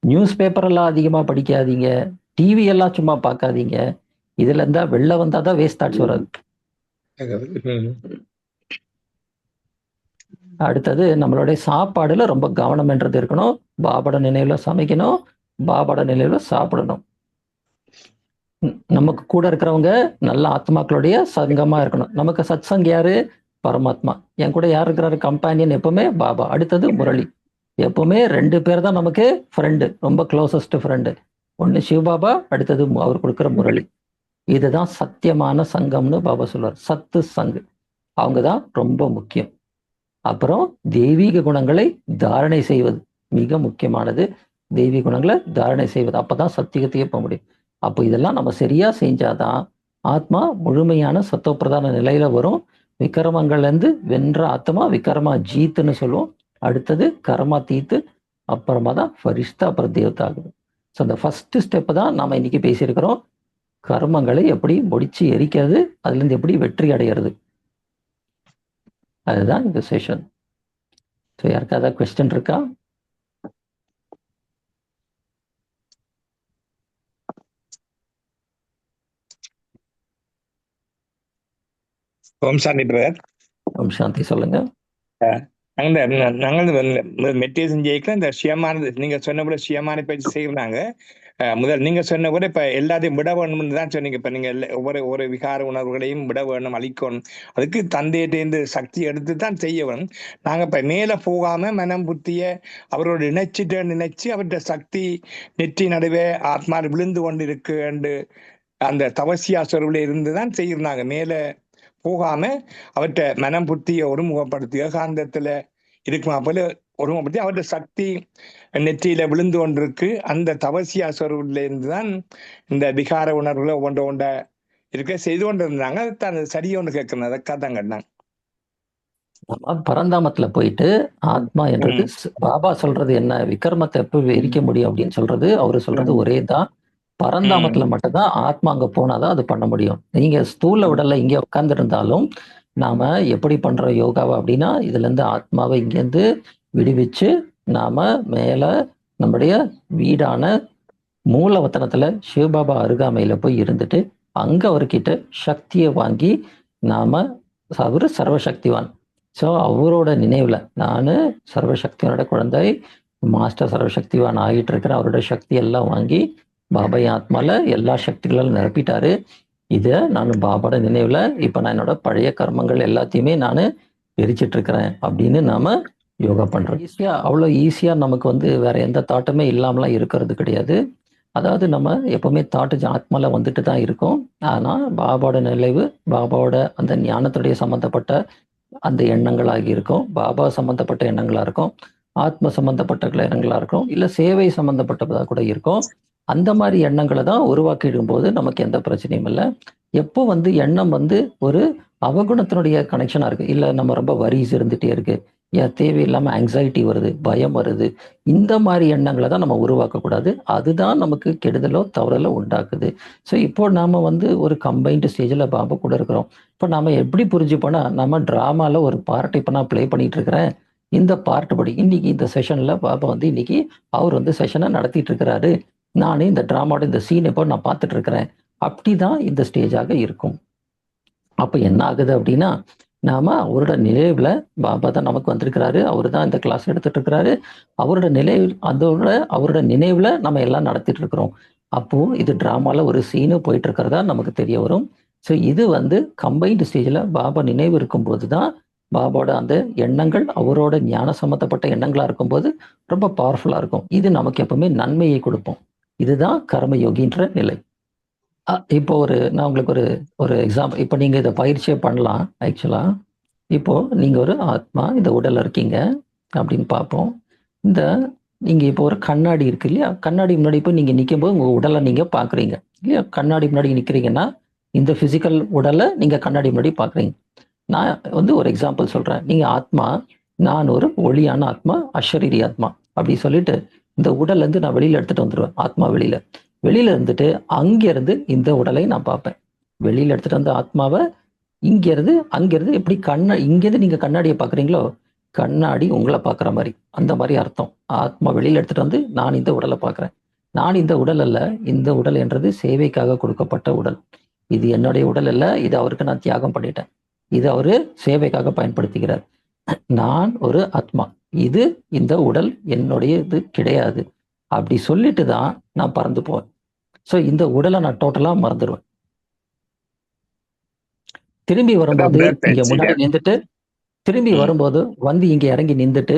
நியூஸ் பேப்பரெல்லாம் அதிகமாக படிக்காதீங்க, டிவி எல்லாம் சும்மா பார்க்காதீங்க. இதுல இருந்தா வெளில வந்தாதான் வேஸ்ட் தாட்ஸ் வராது. அடுத்தது நம்மளுடைய சாப்பாடுல ரொம்ப கவனம்ன்றது இருக்கணும். பாபாட நினைவுல சமைக்கணும், பாபாட நினைவுல சாப்பிடணும். நமக்கு கூட இருக்கிறவங்க நல்ல ஆத்மாக்களுடைய சங்கமா இருக்கணும். நமக்கு சத் சங் யாரு? பரமாத்மா. என் கூட யார் இருக்கிறாரு? கம்பானியன் எப்பவுமே பாபா. அடுத்தது முரளி. எப்பவுமே 2 பேர் தான் நமக்கு ஃப்ரெண்டு, ரொம்ப க்ளோசஸ்ட் ஃப்ரெண்டு. ஒன்னு சிவபாபா, அடுத்தது அவர் கொடுக்குற முரளி. இதுதான் சத்தியமான சங்கம்னு பாபா சொல்வார். சத்து சங்கு அவங்க தான் ரொம்ப முக்கியம். அப்புறம் தெய்வீக குணங்களை தாரணை செய்வது மிக முக்கியமானது. தெய்வீக குணங்களை தாரணை செய்வது, அப்பதான் சத்தியத்தையே போக முடியும். அப்போ இதெல்லாம் நம்ம சரியா செஞ்சாதான் ஆத்மா முழுமையான சத்தோப்பிரதான நிலையில வரும். விக்ரமங்கள்ல இருந்து வென்ற ஆத்மா விக்ரமா ஜீத்துன்னு சொல்லுவோம். அடுத்தது கர்மா தீத்து, அப்புறமா தான் ஃபரிஷ்தா, அப்புறம் தேவதா ஆகுது. ஸோ அந்த ஃபர்ஸ்ட் ஸ்டெப் தான் நாம இன்னைக்கு பேசியிருக்கிறோம். கர்மங்களை எப்படி முடிச்சு எரிக்கிறது, அதுல இருந்து எப்படி வெற்றி அடைகிறது, அதுதான் இந்த செஷன். ஸோ யாருக்கா ஏதாவது கொஸ்டின் இருக்கா? ஓம் சாந்தி பிரதர். ஓம் சாந்தி, சொல்லுங்க. நாங்கள் மெடிடேஷன் ஜெயிக்கல இந்த சுயமான நீங்க சொன்னபோல சுயமான பயிற்சி செய்யறாங்க. முதல் நீங்க சொன்ன கூட இப்ப எல்லாத்தையும் விட வேணும்னு தான் சொன்னீங்க. இப்ப நீங்க ஒவ்வொரு விகார உணர்வுகளையும் விட வேணும், அழிக்கணும். அதுக்கு தந்தையிட்டேந்து சக்தி எடுத்து தான் செய்ய வேணும். நாங்க இப்ப மேல போகாம மனம் புத்திய அவரோட நினைச்சு அவர்கிட்ட சக்தி நெற்றி நடுவே ஆத்மா விழுந்து கொண்டு இருக்கு அந்த தவசியா சொருவில இருந்துதான் செய்யறாங்க. மேல போகாம அவர்கிட்ட மனம் புத்திய ஒருமுகப்படுத்தி ஏகாந்தத்துல இருக்குமா போல ஒருமுகப்படுத்தி அவர்கிட்ட சக்தி நெற்றியில விழுந்து கொண்டிருக்கு. அந்த தவசியா சொருவில இருந்துதான் இந்த விகார உணர்வுல ஒன்ற இருக்க செய்து கொண்டு இருந்தாங்க. அது சரியா ஒன்று கேட்கணும், அதுக்காக தான் கேட்டாங்க. பரந்தாமத்துல போயிட்டு ஆத்மா என்றது பாபா சொல்றது என்ன, விக்ரமத்தை எப்ப எரிக்க முடியும் அப்படின்னு சொல்றது அவரு சொல்றது ஒரே தான். பரந்தாமத்துல மட்டும்தான் ஆத்மா அங்க போனாதான் அது பண்ண முடியும். நீங்க ஸ்தூல உடல்ல இங்க உட்கார்ந்து இருந்தாலும் நாம எப்படி பண்றோம் யோகாவை அப்படின்னா, இதுல இருந்து ஆத்மாவை இங்கேருந்து விடுவிச்சு நாம மேல நம்முடைய வீடான மூலவத்தனத்துல சிவபாபா அருகாமையில போய் இருந்துட்டு அங்க அவர்கிட்ட சக்தியை வாங்கி நாம அவரு சர்வசக்திவான். ஸோ அவரோட நினைவுல நான் சர்வசக்திவானோட குழந்தை, மாஸ்டர் சர்வசக்திவான் ஆகிட்டு இருக்கிறேன். அவரோட சக்தி எல்லாம் வாங்கி பாபா ஆத்மால எல்லா சக்திகளாலும் நிரப்பிட்டாரு. இதை நான் பாபாவோட நினைவுல இப்ப நான் என்னோட பழைய கர்மங்கள் எல்லாத்தையுமே நான் எரிச்சிட்டு இருக்கிறேன் அப்படின்னு நாம யோகா பண்றோம். அவ்வளவு ஈஸியா நமக்கு வேற எந்த தாட்டுமே இல்லாமலாம் இருக்கிறது கிடையாது. அதாவது நம்ம எப்பவுமே தாட்டு ஆத்மால வந்துட்டு தான் இருக்கோம். ஆனா பாபாவோட நினைவு, பாபாவோட அந்த ஞானத்துடைய சம்பந்தப்பட்ட அந்த எண்ணங்களாகி இருக்கும், பாபா சம்பந்தப்பட்ட எண்ணங்களா இருக்கும், ஆத்ம சம்பந்தப்பட்ட எண்ணங்களா இருக்கும், இல்ல சேவை சம்பந்தப்பட்டதா கூட இருக்கும். அந்த மாதிரி எண்ணங்களை தான் உருவாக்கிடும் போது நமக்கு எந்த பிரச்சனையும் இல்லை. எப்போ எண்ணம் ஒரு அவகுணத்தினுடைய கனெக்ஷனா இருக்கு, இல்ல நம்ம ரொம்ப வரிஸ் இருந்துட்டே இருக்கு, ஏன் தேவையில்லாம ஆங்ஸைட்டி வருது, பயம் வருது, இந்த மாதிரி எண்ணங்களை தான் நம்ம உருவாக்கக்கூடாது. அதுதான் நமக்கு கெடுதலோ தவறலோ உண்டாக்குது. ஸோ இப்போ நாம ஒரு கம்பைன்டு ஸ்டேஜில் பாபா கூட இருக்கிறோம். இப்போ நாம எப்படி புரிஞ்சுப்போனா, நம்ம டிராமால ஒரு பார்ட் இப்போ நான் ப்ளே பண்ணிட்டு இருக்கிறேன். இந்த பார்ட் படி இன்னைக்கு இந்த செஷன்ல பாபா இன்னைக்கு அவர் செஷனை நடத்திட்டு இருக்கிறாரு. நானே இந்த டிராமாவோட இந்த சீன் இப்போ நான் பார்த்துட்டு இருக்கிறேன். அப்படிதான் இந்த ஸ்டேஜாக இருக்கும். அப்ப என்ன ஆகுது அப்படின்னா, நாம அவரோட நினைவுல பாபா தான் நமக்கு வந்திருக்கிறாரு, அவரு தான் இந்த கிளாஸ் எடுத்துட்டு இருக்கிறாரு, அவரோட அவரோட நினைவுல நம்ம எல்லாம் நடத்திட்டு இருக்கிறோம். அப்போ இது டிராமால ஒரு சீனு போயிட்டு இருக்கிறதா நமக்கு தெரிய வரும். ஸோ இது கம்பைன்டு ஸ்டேஜில் பாபா நினைவு இருக்கும்போது தான் பாபாவோட அந்த எண்ணங்கள் அவரோட ஞான சம்பந்தப்பட்ட எண்ணங்களா இருக்கும்போது ரொம்ப பவர்ஃபுல்லா இருக்கும். இது நமக்கு எப்பவுமே நன்மையை கொடுப்போம். இதுதான் கர்மயோகின்ற நிலை. இப்போ நான் உங்களுக்கு ஒரு எக்ஸாம்பிள், இப்போ நீங்க இதை பயிற்சியை பண்ணலாம். ஆக்சுவலா இப்போ நீங்க ஒரு ஆத்மா இந்த உடல்ல இருக்கீங்க அப்படின்னு பார்ப்போம். நீங்க இப்போ ஒரு கண்ணாடி இருக்கு இல்லையா, கண்ணாடி முன்னாடி போய் நீங்க நிற்கும் போது உங்க உடலை நீங்க பாக்குறீங்க இல்லையா. கண்ணாடி முன்னாடி நிக்கிறீங்கன்னா இந்த பிசிக்கல் உடலை நீங்க கண்ணாடி முன்னாடி பாக்குறீங்க. நான் வந்து ஒரு எக்ஸாம்பிள் சொல்றேன். நீங்க ஆத்மா, நான் ஒரு ஒளியான ஆத்மா, அஷரீரி ஆத்மா அப்படி சொல்லிட்டு இந்த உடல்ல இருந்து நான் வெளியில எடுத்துட்டு வந்துருவேன். ஆத்மா வெளியில. வெளியில இருந்துட்டு அங்கிருந்து இந்த உடலை நான் பார்ப்பேன். வெளியில எடுத்துட்டு வந்த ஆத்மாவை அங்கிருந்து எப்படி இங்கிருந்து நீங்க கண்ணாடியை பார்க்குறீங்களோ, கண்ணாடி உங்கள பார்க்குற மாரி. அந்த மாரி அர்த்தம். ஆத்மா வெளியில எடுத்துட்டு வந்து நான் இந்த உடல பார்க்குறேன். நான் இந்த உடல் அல்ல. இந்த உடல் என்றது சேவைக்காக கொடுக்கப்பட்ட உடல். இது என்னுடைய உடல் அல்ல. இது அவருக்கு நான் தியாகம் பண்ணிட்டேன். இது அவரு சேவைக்காக பயன்படுத்துகிறார். நான் ஒரு ஆத்மா. இந்த உடல் என்னுடைய இது கிடையாது. அப்படி சொல்லிட்டு தான் நான் பறந்து போவேன். ஸோ இந்த உடலை நான் டோட்டலா மறந்துருவேன். திரும்பி வரும்போது இங்க முன்னாடி நின்றுட்டு திரும்பி வரும்போது வந்து இங்க இறங்கி நின்றுட்டு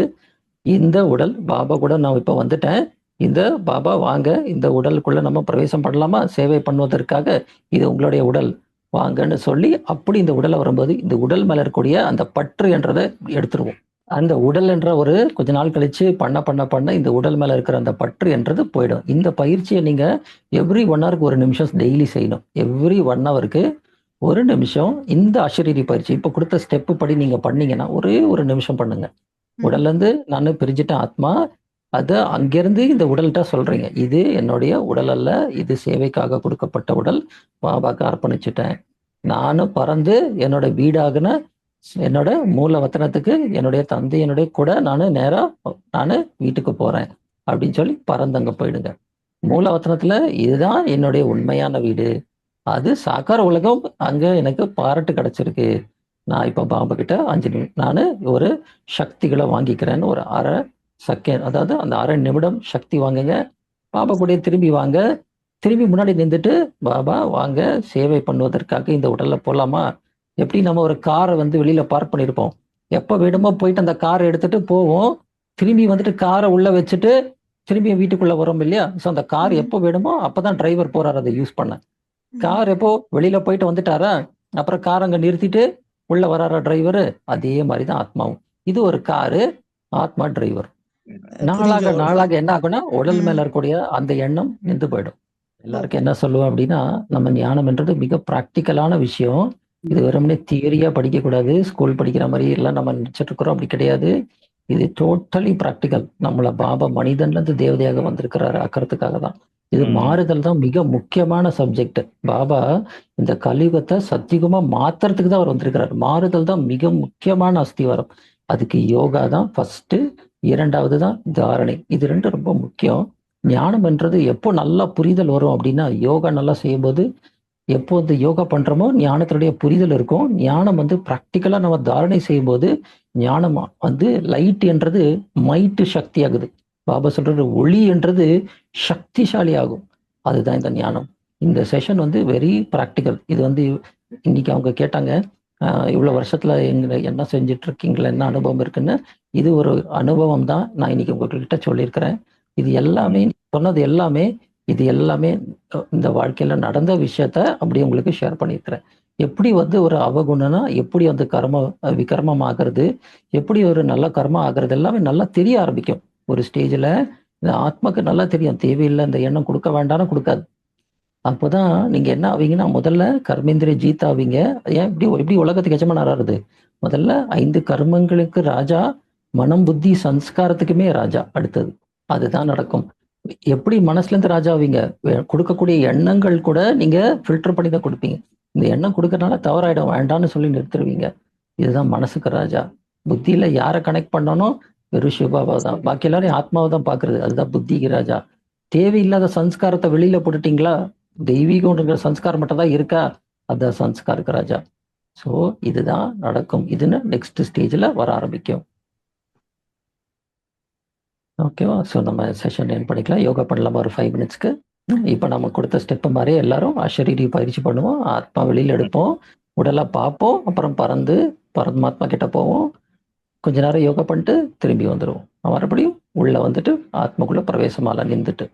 இந்த உடல் பாபா கூட நான் இப்ப வந்துட்டேன். இந்த பாபா வாங்க இந்த உடலுக்குள்ள நம்ம பிரவேசம் பண்ணலாமா சேவை பண்ணுவதற்காக இது உங்களுடைய உடல் வாங்கன்னு சொல்லி அப்படி இந்த உடலை வரும்போது இந்த உடல் மேல இருக்கக்கூடிய அந்த பற்று என்றதை எடுத்துருவோம். அந்த உடல் என்ற ஒரு கொஞ்ச நாள் கழிச்சு பண்ண இந்த உடல் மேல இருக்கிற அந்த பற்று என்றது போயிடும். இந்த பயிற்சியை நீங்க எவ்ரி 1 ஹவருக்கு 1 நிமிஷம் டெய்லி செய்யணும். எவ்ரி 1 ஹவருக்கு 1 நிமிஷம் இந்த அஷரீரி பயிற்சி இப்ப கொடுத்த ஸ்டெப் படி நீங்க பண்ணீங்கன்னா ஒரே 1 நிமிஷம் பண்ணுங்க. உடல்ல இருந்து நான் பிரிஞ்சுட்டேன் ஆத்மா. அத அங்கிருந்து இந்த உடல்கிட்ட சொல்றீங்க. இது என்னுடைய உடல் அல்ல. இது சேவைக்காக கொடுக்கப்பட்ட உடல். பாபாக்கு அர்ப்பணிச்சுட்டேன். நானும் பறந்து என்னோட வீடாகுன என்னோட மூல வத்தனத்துக்கு என்னுடைய தந்தையினுடைய கூட நேரா வீட்டுக்கு போறேன் அப்படின்னு சொல்லி பறந்து அங்க போயிடுங்க. மூல வத்தனத்துல இதுதான் என்னுடைய உண்மையான வீடு. அது சாக்கார உலகம். அங்க எனக்கு பாராட்டு கிடைச்சிருக்கு. நான் இப்ப பாபா கிட்ட 5 நிமிஷம் நான் ஒரு சக்திகளை வாங்கிக்கிறேன்னு ஒரு அரை செகண்ட், அதாவது அந்த அரை நிமிடம் சக்தி வாங்குங்க. பாபா கூட திரும்பி வாங்க. திரும்பி முன்னாடி நின்றுட்டு பாபா வாங்க சேவை பண்ணுவதற்காக இந்த உடல்ல போலாமா? எப்படி நம்ம ஒரு காரை வந்து வெளியில பார்க் பண்ணியிருப்போம். எப்ப வேணுமோ போயிட்டு அந்த காரை எடுத்துட்டு போவோம். திரும்பி வந்துட்டு காரை உள்ள வச்சுட்டு திரும்பி வீட்டுக்குள்ள வரோம் இல்லையா? ஸோ அந்த கார் எப்போ வேணுமோ அப்பதான் டிரைவர் போறாரு அதை யூஸ் பண்ண. கார் எப்போ வெளியில போயிட்டு வந்துட்டாரா அப்புறம் கார் அங்க நிறுத்திட்டு உள்ள வராரா டிரைவரு? அதே மாதிரிதான் ஆத்மாவும். இது ஒரு காரு, ஆத்மா டிரைவர். நாளாக என்ன ஆகும்னா உடல் மேல இருக்கக்கூடிய அந்த எண்ணம் நின்று போயிடும். எல்லாருக்கும் என்ன சொல்லுவேன் அப்படின்னா, நம்ம ஞானம் என்றது மிக பிராக்டிக்கலான விஷயம். இது வெறுமனே தியரியா படிக்க கூடாது. ஸ்கூல் படிக்கிற மாதிரி எல்லாம் நம்ம நினைச்சிட்டு இருக்கிறோம். அப்படி கிடையாது. இது டோட்டலி பிராக்டிக்கல். நம்மள பாபா மனிதன்ல இருந்து தேவதையாக வந்திருக்கிறாரு ஆக்கிறதுக்காக தான். இது மாறுதல் தான் மிக முக்கியமான சப்ஜெக்ட். பாபா இந்த கலியுகத்தை சத்தியமா மாத்துறதுக்கு தான் அவர் வந்திருக்கிறார். மாறுதல் தான் மிக முக்கியமான அஸ்திவாரம். அதுக்கு யோகா தான் ஃபர்ஸ்ட், 2வது தான் தாரணை. இது 2 ரொம்ப முக்கியம். ஞானம் என்றது எப்போ நல்லா புரிதல் வரும் அப்படின்னா யோகா நல்லா செய்யும்போது எப்போ இந்த யோகா பண்றோமோ ஞானத்தினுடைய புரிதல் இருக்கும். ஞானம் வந்து பிராக்டிக்கலா நம்ம தாரணை செய்யும்போது ஞானம் வந்து லைட் என்றது மைட்டு சக்தி ஆகுது. பாபா சொல்றது ஒளி என்றது சக்திசாலி ஆகும். அதுதான் இந்த ஞானம். இந்த செஷன் வந்து வெரி பிராக்டிக்கல். இது வந்து இன்னைக்கு அவங்க கேட்டாங்க, இவ்வளவு வருஷத்துல என்ன செஞ்சுட்டு இருக்கீங்களா, என்ன அனுபவம் இருக்குன்னு. இது ஒரு அனுபவம் தான் நான் இன்னைக்கு உங்ககிட்ட சொல்லியிருக்கிறேன். இது எல்லாமே சொன்னது எல்லாமே இது எல்லாமே இந்த வாழ்க்கையில நடந்த விஷயத்த அப்படி உங்களுக்கு ஷேர் பண்ணியிருக்கிறேன். எப்படி வந்து ஒரு அவகுணனா எப்படி வந்து விகர்மம் ஆகிறது, எப்படி ஒரு நல்ல கர்மம் ஆகிறது எல்லாமே நல்லா தெரிய ஆரம்பிக்கும். ஒரு ஸ்டேஜ்ல இந்த ஆத்மாக்கு நல்லா தெரியும் தேவையில்லை இந்த எண்ணம் கொடுக்க வேண்டாம்னு கொடுக்காது. அப்போதான் நீங்க என்ன ஆவீங்கன்னா முதல்ல கர்மேந்திரிய ஜீத் ஆவீங்க. ஏன் எப்படி உலகத்துக்கு எஜமானர் ஆறுது? முதல்ல 5 கர்மங்களுக்கு ராஜா, மனம் புத்தி சன்ஸ்காரத்துக்குமே ராஜா அடுத்தது. அதுதான் நடக்கும். எப்படி மனசுல இருந்து ராஜா ஆவீங்க? கொடுக்கக்கூடிய எண்ணங்கள் கூட நீங்க ஃபில்டர் பண்ணி தான் கொடுப்பீங்க. இந்த எண்ணம் கொடுக்கறனால தவறாயிடும் வேண்டாம்னு சொல்லி நிறுத்துருவீங்க. இதுதான் மனசுக்கு ராஜா. புத்தியில யாரை கனெக்ட் பண்ணணும்? வெறும் சிவபாபா தான். பாக்கி எல்லாரும் ஆத்மாவை தான் பாக்குறது. அதுதான் புத்திக்கு ராஜா. தேவையில்லாத சன்ஸ்காரத்தை வெளியில போட்டுட்டீங்களா? தெய்வீகம் சன்ஸ்காரம் மட்டும் தான் இருக்கா? அதான் சன்ஸ்காருக்கு ராஜா. ஸோ இதுதான் நடக்கும். இதுன்னு நெக்ஸ்ட் ஸ்டேஜ்ல வர ஆரம்பிக்கும். ஓகேவா? ஸோ நம்ம செஷன் என் பண்ணிக்கலாம். யோகா பண்ணலாமா ஒரு 5 மினிட்ஸ்க்கு? இப்போ நம்ம கொடுத்த ஸ்டெப் மாதிரி எல்லாரும் அஷரீரி பயிற்சி பண்ணுவோம். ஆத்மா வெளியில எடுப்போம். உடலை பார்ப்போம். அப்புறம் பறந்து பரமாத்மா கிட்ட போவோம். கொஞ்ச நேரம் யோகா பண்ணிட்டு திரும்பி வந்துடுவோம். மறுபடியும் உள்ள வந்துட்டு ஆத்மாக்குள்ள பிரவேசமால நின்றுட்டு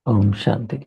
ஓம் சாந்தி.